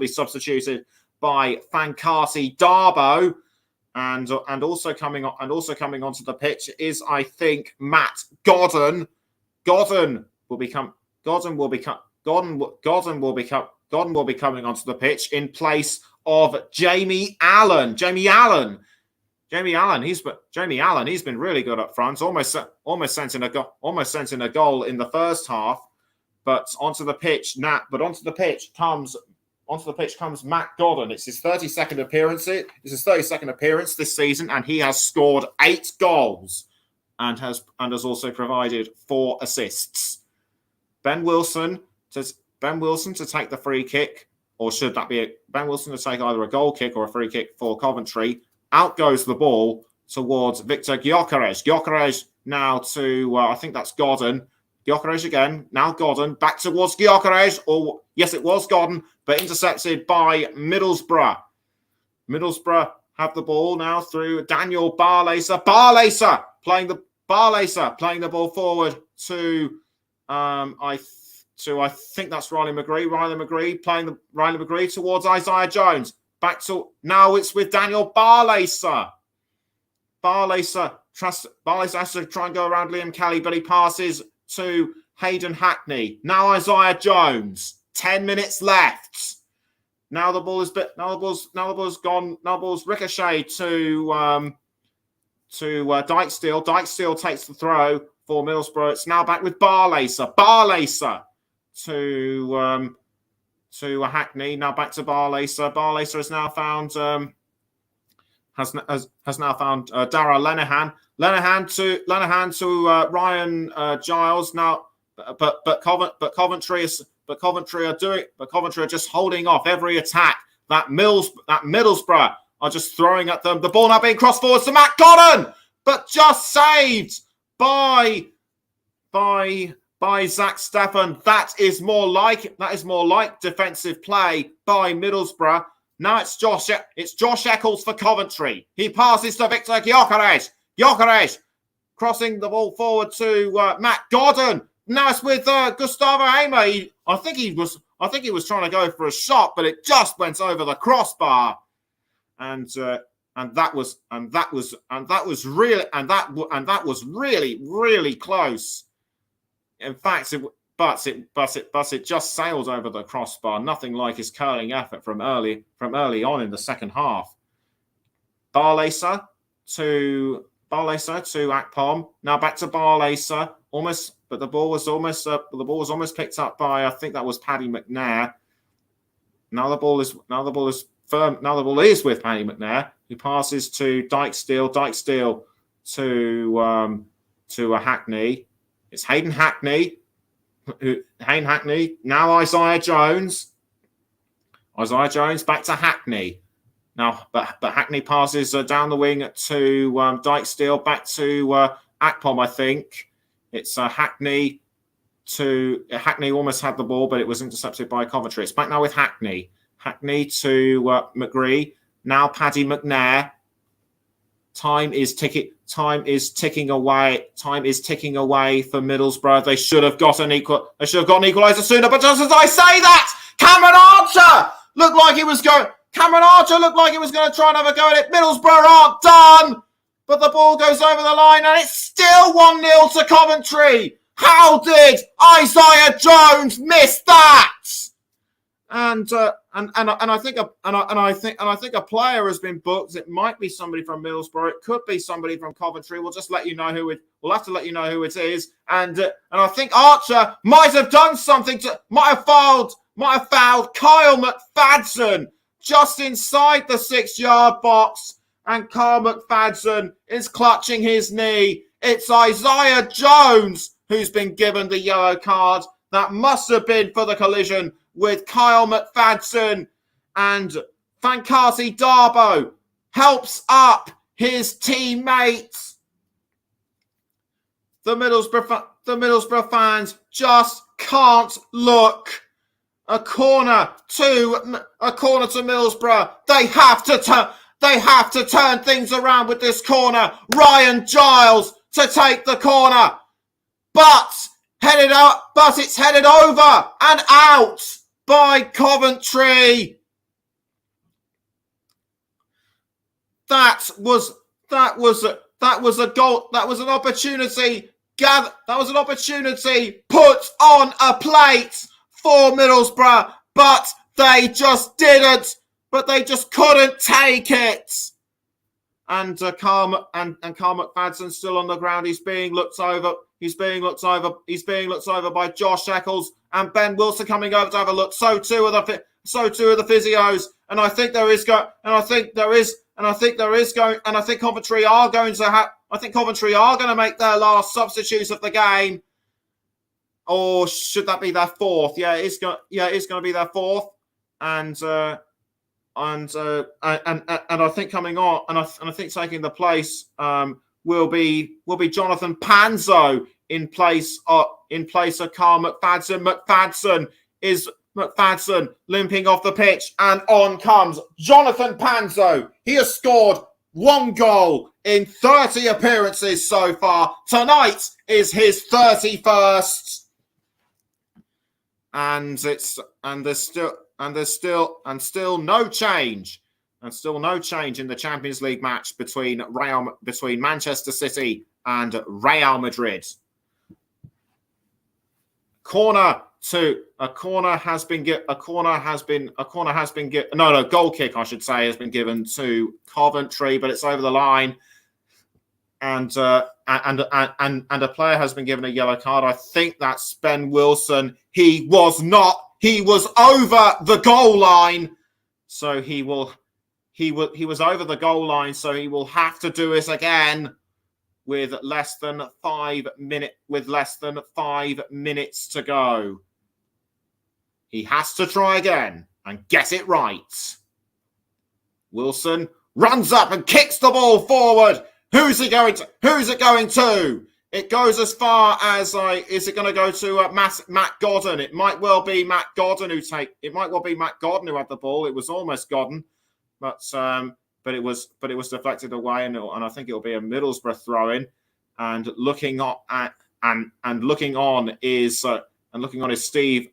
substituted by Fankasi Darbo, and also coming onto the pitch is, I think, Matt Godden. Godden will be coming onto the pitch in place of Jamie Allen. Jamie Allen, he's been really good up front. Almost sent in a goal in the first half. But onto the pitch comes Matt Godden. It's his 32nd appearance this season, and he has scored 8 goals and has also provided 4 assists. Ben Wilson to take the free kick, or should that be Ben Wilson to take either a goal kick or a free kick for Coventry? Out goes the ball towards Victor Gyökeres. Gyökeres now to I think that's Godden. Gyökeres again. Now Godden back towards Gyökeres. Or yes, it was Godden, but intercepted by Middlesbrough. Middlesbrough have the ball now through Daniel Barlaser. Barlaser playing the ball forward to I think that's Riley McGree. Riley McGree towards Isaiah Jones. Back to now it's with Daniel Barlaser. Barlaser has to try and go around Liam Kelly, but he passes to Hayden Hackney. Now Isaiah Jones. 10 minutes left. Now the ball's gone. Now the ball's ricocheted to Dykesteel. Dykesteel takes the throw for Middlesbrough. It's now back with Barlaser. Barlaser to Hackney. Now back to Barlaser. Barlaser has now found has now found Darragh Lenihan. Lenihan to Ryan Giles. Now, but Coventry are just holding off every attack that Middlesbrough are just throwing at them. The ball now being crossed forwards to Matt Godden, but just saved by Zach Steffen. That is more like defensive play by Middlesbrough. Now it's Josh Eccles for Coventry. He passes to Victor Gyökeres. Gyökeres crossing the ball forward to Matt Godden. Now it's with Gustavo Hamer. I think he was trying to go for a shot, but it just went over the crossbar, and that was really close. In fact, it just sailed over the crossbar. Nothing like his curling effort from early on in the second half. Barlaser to Akpom. Now back to Barlaser. But the ball was almost picked up by, I think that was Paddy McNair. Now the ball is firm. Now the ball is with Paddy McNair, who passes to Dykesteel. Dykesteel to a Hackney. It's Hayden Hackney. Now Isaiah Jones. Isaiah Jones back to Hackney. Now, but Hackney passes down the wing to Dykesteel, back to Akpom, I think. It's Hackney almost had the ball, but it was intercepted by Coventry. It's back now with Hackney. Hackney to McGree. Now Paddy McNair. Time is ticking away for Middlesbrough. They should have got an equaliser sooner. But just as I say that, Cameron Archer looked like he was going to try and have a go at it. Middlesbrough aren't done, but the ball goes over the line, and it's still 1-0 to Coventry. How did Isaiah Jones miss that? And I think a player has been booked. It might be somebody from Middlesbrough. It could be somebody from Coventry. We'll have to let you know who it is. And I think Archer might have done something might have fouled Kyle McFadden just inside the 6-yard box. And Kyle McFadden is clutching his knee. It's Isaiah Jones who's been given the yellow card. That must have been for the collision with Kyle McFadden, and Fankasi Darbo helps up his teammates. The Middlesbrough fans just can't look. A corner to Middlesbrough. They have to turn things around with this corner. Ryan Giles to take the corner, but it's headed over and out by Coventry. That was a goal. That was an opportunity. That was an opportunity put on a plate for Middlesbrough, but they just didn't but they just couldn't take it. And Carl McFadden's still on the ground. He's being looked over. He's being looked over by Josh Eccles and Ben Wilson coming over to have a look. So too are the physios. And I think Coventry are going to make their last substitutes of the game. Or should that be their fourth? Yeah, it's going to be their fourth. And I think coming on, and I think taking the place will be Jonathan Panzo in place of Carl McFadden. McFadden limping off the pitch, and on comes Jonathan Panzo. He has scored 1 goal in 30 appearances so far. Tonight is his 31st, and there's still no change in the Champions League match between Manchester City and Real Madrid. Goal kick, I should say, has been given to Coventry, but it's over the line, and a player has been given a yellow card. I think that's Ben Wilson. He was over the goal line, so he was over the goal line, so he will have to do it again with less than 5 minutes to go. He has to try again and get it right. Wilson runs up and kicks the ball forward. Who's it going to? It goes as far as is it going to go to Matt Godden? It might well be Matt Godden who had the ball. It was almost Godden, but it was deflected away, and I think it'll be a Middlesbrough throw in. And looking on is Steve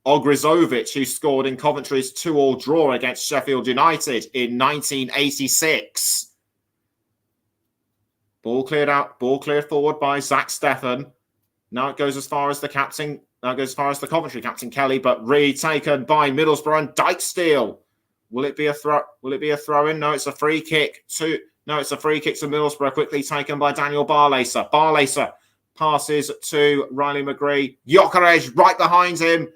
Ogrizovic, who scored in Coventry's 2-2 draw against Sheffield United in 1986. Ball cleared forward by Zach Steffen. Now it goes as far as the captain. Now it goes as far as the Coventry captain Kelly, but retaken by Middlesbrough and Dykesteel. Will it be a throw? Will it be a throw in? No, it's a free kick to Middlesbrough, quickly taken by Daniel Barlaser. Barlaser passes to Riley McGree. Gyökeres right behind him.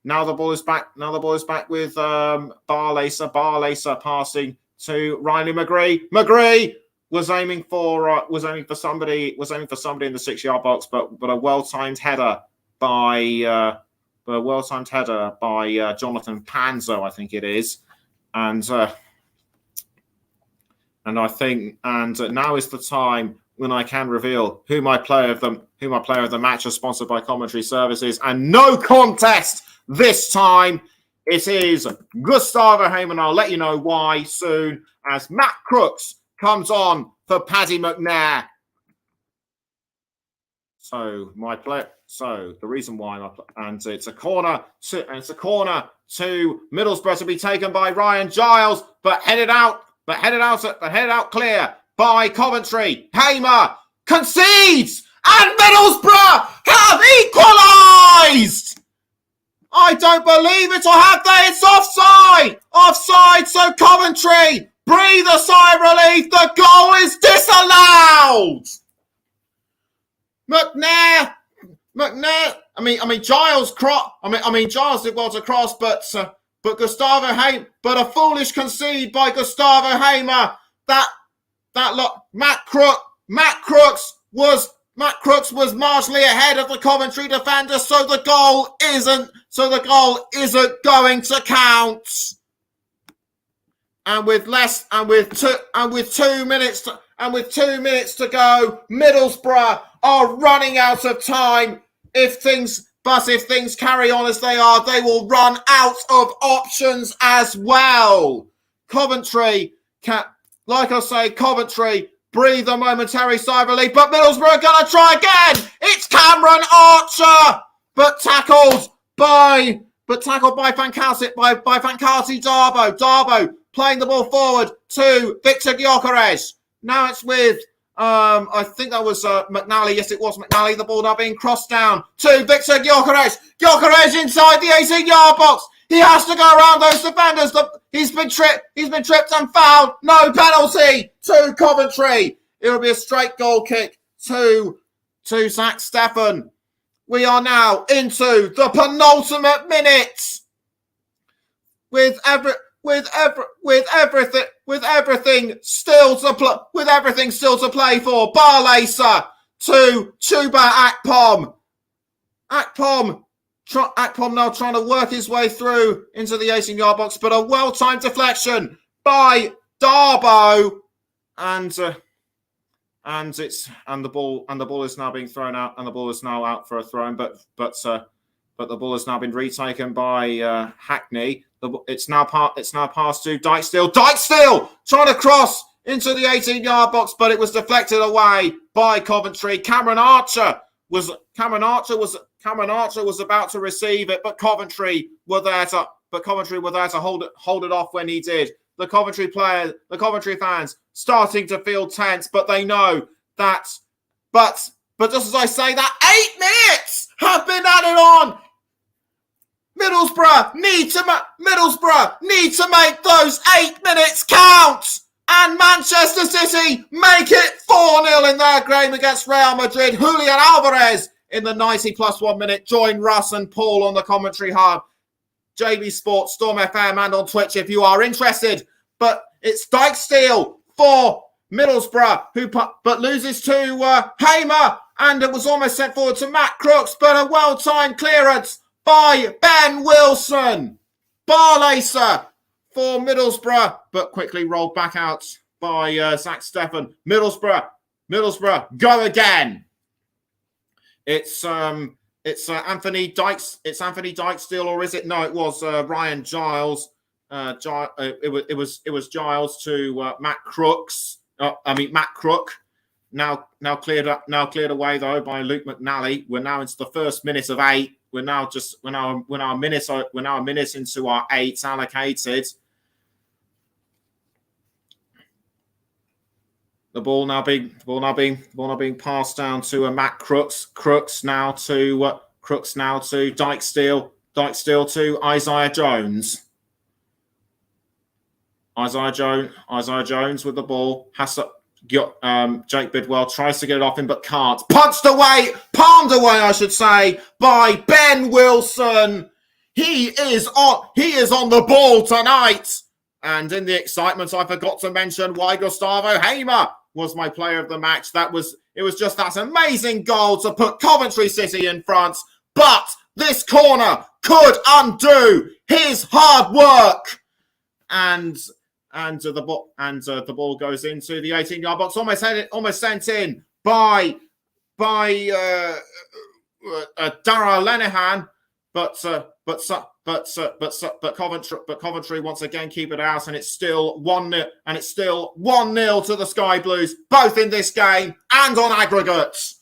Now the ball is back. With Barlaser. Barlaser passing to Riley McGree. McGree was aiming for somebody in the 6-yard box, but a well-timed header by Jonathan Panzo, I think it is, and now is the time when I can reveal who my player of the match is, sponsored by Commentary Services, and no contest this time. It is Gustavo Heyman. I'll let you know why soon, as Matt Crooks comes on for Paddy McNair. So the reason why it's a corner to Middlesbrough to be taken by Ryan Giles, but headed out clear by Coventry. Hamer concedes, and Middlesbrough have equalised. I don't believe it, or have they? It's offside. So Coventry breathe a sigh of relief. The goal is disallowed. McNair. Giles Giles did well to cross, but Gustavo Hamer, but a foolish concede by Gustavo Hamer. Matt Crooks was marginally ahead of the Coventry defender, so the goal isn't going to count. And with 2 minutes to go, Middlesbrough are running out of time. If things carry on as they are, they will run out of options as well. Coventry breathe a momentary sigh of relief, but Middlesbrough are going to try again. It's Cameron Archer, but tackled by Fankasi Darboe. Darboe playing the ball forward to Victor Gyökeres. Now it's with I think that was McNally. Yes, it was McNally. The ball now being crossed down to Victor Gyökeres. Gyökeres inside the 18-yard box. He has to go around those defenders. He's been tripped and fouled. No penalty to Coventry. It will be a straight goal kick to Zach Steffen. We are now into the penultimate minutes with everything still to play for. Barlaser to Chuba Akpom. Akpom now trying to work his way through into the 18-yard box, but a well-timed deflection by Darboe, and the ball is now being thrown out, and the ball is now out for a throw, but the ball has now been retaken by Hackney. It's now passed to Dykesteel. Dykesteel trying to cross into the 18-yard box, but it was deflected away by Coventry. Cameron Archer was about to receive it, but Coventry were there to hold it off when he did. The Coventry fans starting to feel tense, but they know that. But just as I say that, 8 minutes have been added on. Middlesbrough need to make those 8 minutes count. And Manchester City make it 4-0 in their game against Real Madrid. Julian Alvarez in the 90+1 minute. Join Russ and Paul on the commentary hub. JB Sports, Storm FM, and on Twitch if you are interested. But it's Dykesteel for Middlesbrough, but loses to Hamer, and it was almost sent forward to Matt Crooks, but a well-timed clearance by Ben Wilson. Barlaser for Middlesbrough, but quickly rolled back out by Zach Steffen. Middlesbrough, go again. It's Anthony Dykesteel, or is it? No, it was Ryan Giles. It was Giles to Matt Crooks. Matt Crook. Now cleared away though by Luke McNally. We're now into the first minute of 8. We're now a minute into our 8 allocated. The ball now being passed down to Matt Crooks. Crooks now to Dykesteel. Dykesteel to Isaiah Jones. Isaiah Jones with the ball. Jake Bidwell tries to get it off him, but can't. Palmed away, I should say, by Ben Wilson. He is on the ball tonight. And in the excitement, I forgot to mention why Gustavo Hamer was my player of the match. It was just that amazing goal to put Coventry City in front. But this corner could undo his hard work. And the ball goes into the 18-yard box, almost sent in by Dara Lenihan, but Coventry once again keep it out, and it's still 1-0, and it's still 1-0 to the Sky Blues, both in this game and on aggregates.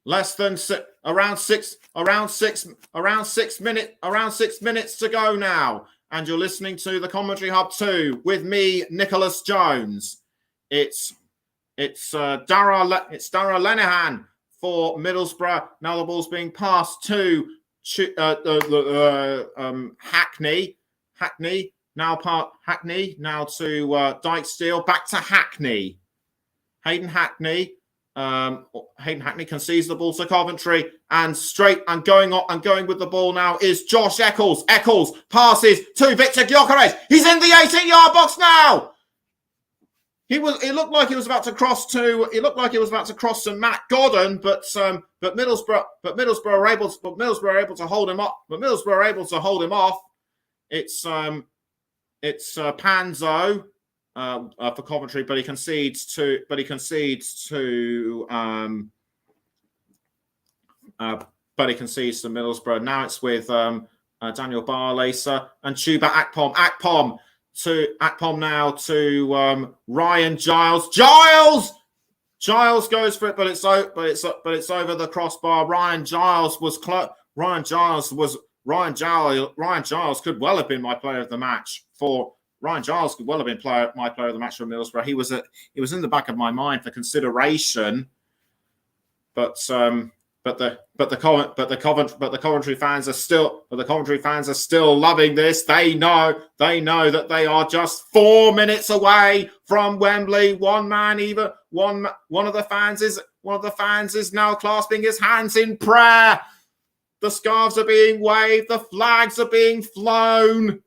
Around six minutes to go now. And you're listening to the Commentary Hub 2 with me, Nicholas Jones. It's Dara Lenihan for Middlesbrough. Now the ball's being passed to Hackney. Hackney now to Dykesteel. Back to Hackney. Hayden Hackney concedes the ball to Coventry, and going with the ball now is Josh Eccles. Eccles passes to Victor Gyökeres. He's in the 18-yard box now. It looked like he was about to cross to Matt Godden, but Middlesbrough are able to hold him up. But Middlesbrough are able to hold him off. It's Panzo for Coventry, but he concedes to Middlesbrough. Now it's with Daniel Barlaser and Chuba Akpom. Akpom now to Ryan Giles. Giles goes for it, but it's over the crossbar. Ryan Giles could well have been my player of the match for. Ryan Giles could well have been my player of the match for Middlesbrough. He was in the back of my mind for consideration, but the Coventry fans are still loving this. They know that they are just 4 minutes away from Wembley. One of the fans is now clasping his hands in prayer. The scarves are being waved, the flags are being flown.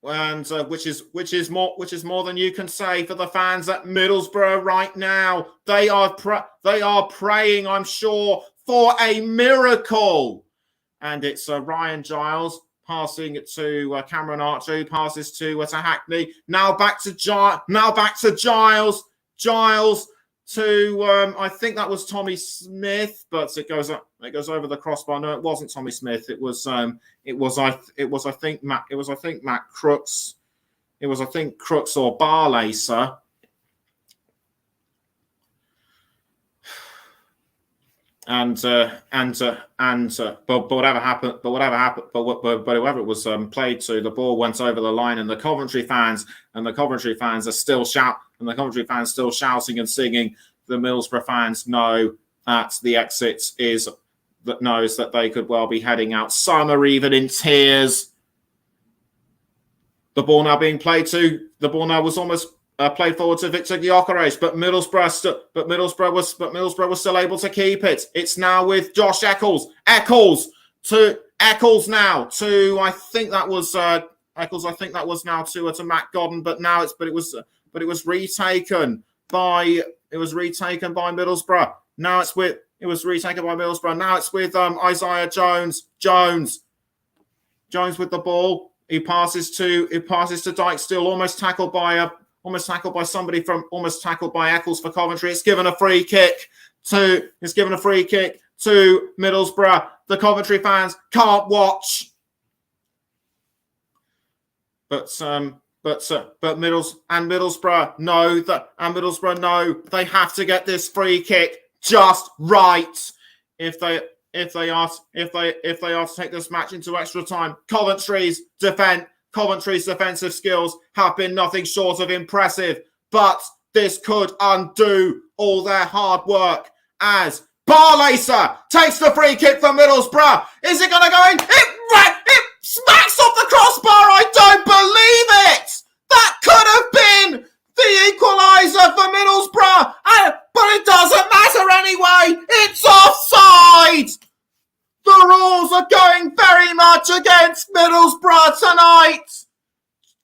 And which is more than you can say for the fans at Middlesbrough right now. They are praying, I'm sure, for a miracle. And it's Ryan Giles passing it to Cameron Archer, who passes to Hackney. Now back to Giles. Giles to I think that was Tommy Smith, but it goes over the crossbar. No, it wasn't Tommy Smith. It was I think Matt Crooks. It was I think Crooks or Barlaser. But whatever happened, whoever it was played to, the ball went over the line, and the Coventry fans are still shouting and singing. The Middlesbrough fans know that the exit knows that they could well be heading out. Some are even in tears. The ball now being played to. The ball now was almost played forward to Victor Gyökeres, but Middlesbrough was still able to keep it. It's now with Josh Eccles. Eccles now to I think that was Eccles. I think that was now to Matt Godden, but it was retaken by Middlesbrough. Now it's with Isaiah Jones. Jones with the ball. He passes to Dijksteel, almost tackled by Eccles for Coventry. It's given a free kick to Middlesbrough. The Coventry fans can't watch. But Middlesbrough know they have to get this free kick just right if they are to take this match into extra time. Coventry's defensive skills have been nothing short of impressive, but this could undo all their hard work as Barlaser takes the free kick for Middlesbrough. Is it going to go in? It smacks off the crossbar. I don't believe it. That could have been the equaliser for Middlesbrough, but it doesn't matter anyway. It's offside. The rules are going very much against Middlesbrough tonight.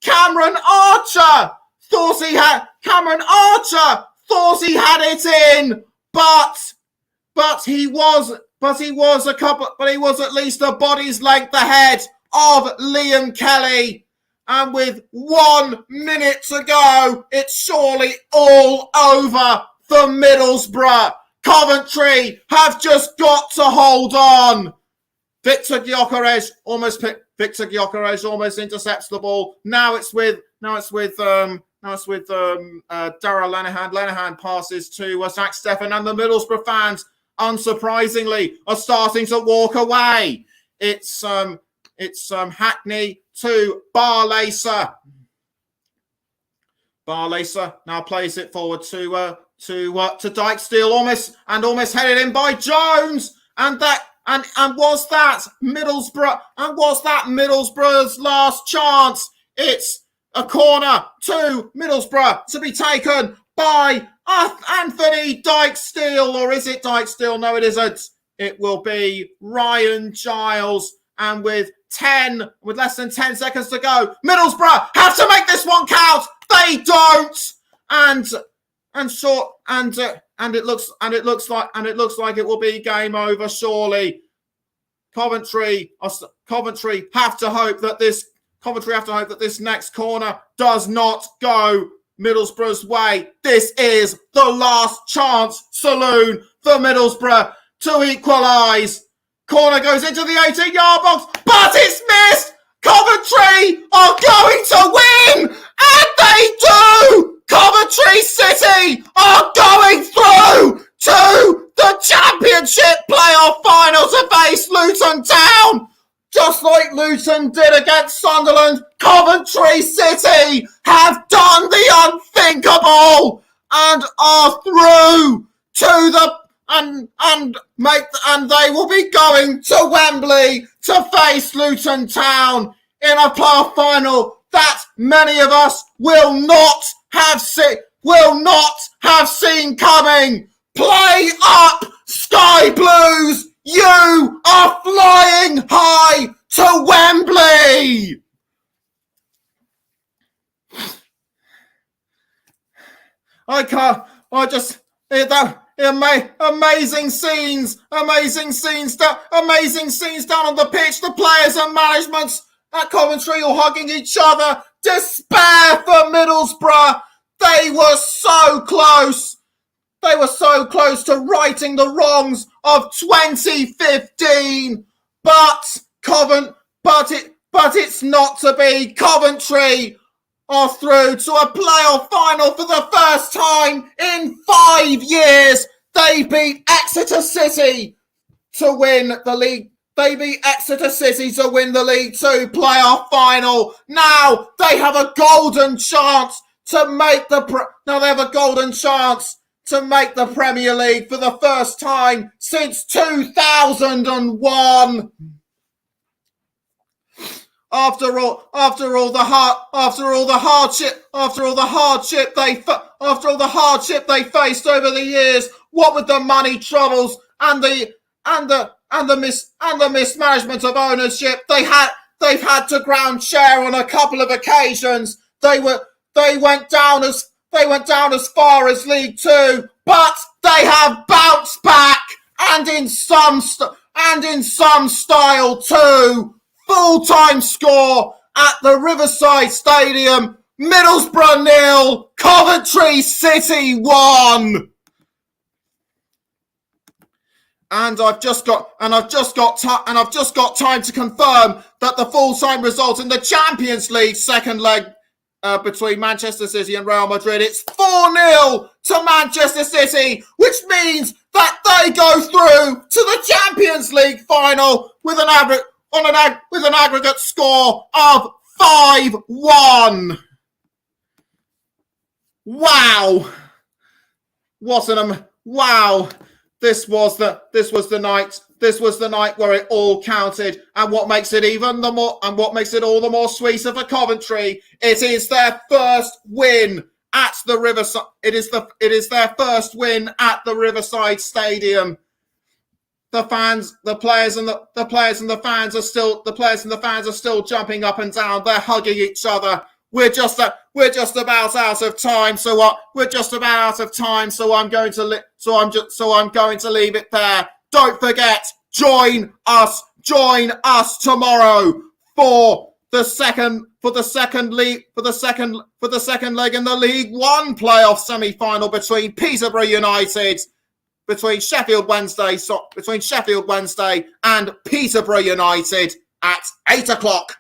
Cameron Archer thought he had it in, but he was at least a body's length ahead of Liam Kelly. And with 1 minute to go, it's surely all over for Middlesbrough. Coventry have just got to hold on. Victor Gyökeres almost intercepts the ball. Now it's with Darragh Lenihan. Lenihan passes to Zach Steffen, and the Middlesbrough fans, unsurprisingly, are starting to walk away. It's Hackney to Barlaser. Barlaser now plays it forward to Dijksteel, almost headed in by Jones, and was that Middlesbrough's last chance? It's a corner to Middlesbrough to be taken by Anthony Dijksteel, or is it Dijksteel? No, it isn't. It will be Ryan Giles, and with less than 10 seconds to go, Middlesbrough have to make this one count. They don't, and it looks like it will be game over. Surely, Coventry have to hope that this next corner does not go Middlesbrough's way. This is the last chance saloon for Middlesbrough to equalise. Corner goes into the 18-yard box, but it's missed. Coventry are going to win, and they do. Coventry City are going through to the Championship playoff final to face Luton Town. Just like Luton did against Sunderland, Coventry City have done the unthinkable and are through to the they will be going to Wembley to face Luton Town in a playoff final that many of us will not have seen coming. Play up, Sky Blues! You are flying high to Wembley! Amazing scenes down on the pitch. The players and management at Coventry all hugging each other. Despair for Middlesbrough. They were so close. They were so close to righting the wrongs of 2015, but it's not to be. Coventry are through to a playoff final for the first time in 5 years. They beat Exeter City to win the league. They beat Exeter City to win the League Two playoff final. Now they have a golden chance to make the Premier League for the first time since 2001. After all the hardship they faced over the years, what with the money troubles and the mismanagement of ownership, they've had to ground share on a couple of occasions. They went down as far as League Two, but they have bounced back, and in some style too. Full-time score at the Riverside Stadium: Middlesbrough 0, Coventry City 1. And I've just got time to confirm that the full-time result in the Champions League second leg between Manchester City and Real Madrid, it's 4-0 to Manchester City, which means that they go through to the Champions League final with an aggregate score of 5-1. Wow! Wow! This was the night where it all counted, and what makes it all the more sweeter for Coventry, it is their first win at the Riverside. It is their first win at the Riverside Stadium. The players and the fans are still jumping up and down. They're hugging each other. We're just about out of time. So I'm going to leave it there. Don't forget, join us tomorrow for the second leg in the League One playoff semi-final between Sheffield Wednesday and Peterborough United at 8:00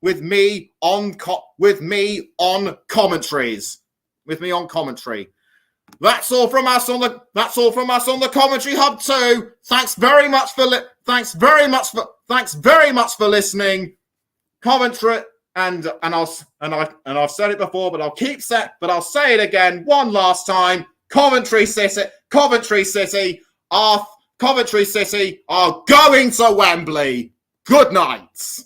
with me on commentary. That's all from us on the Commentary Hub 2. Thanks very much for listening, Coventry. And I've said it before, but I'll say it again one last time. Coventry City are going to Wembley. Good night.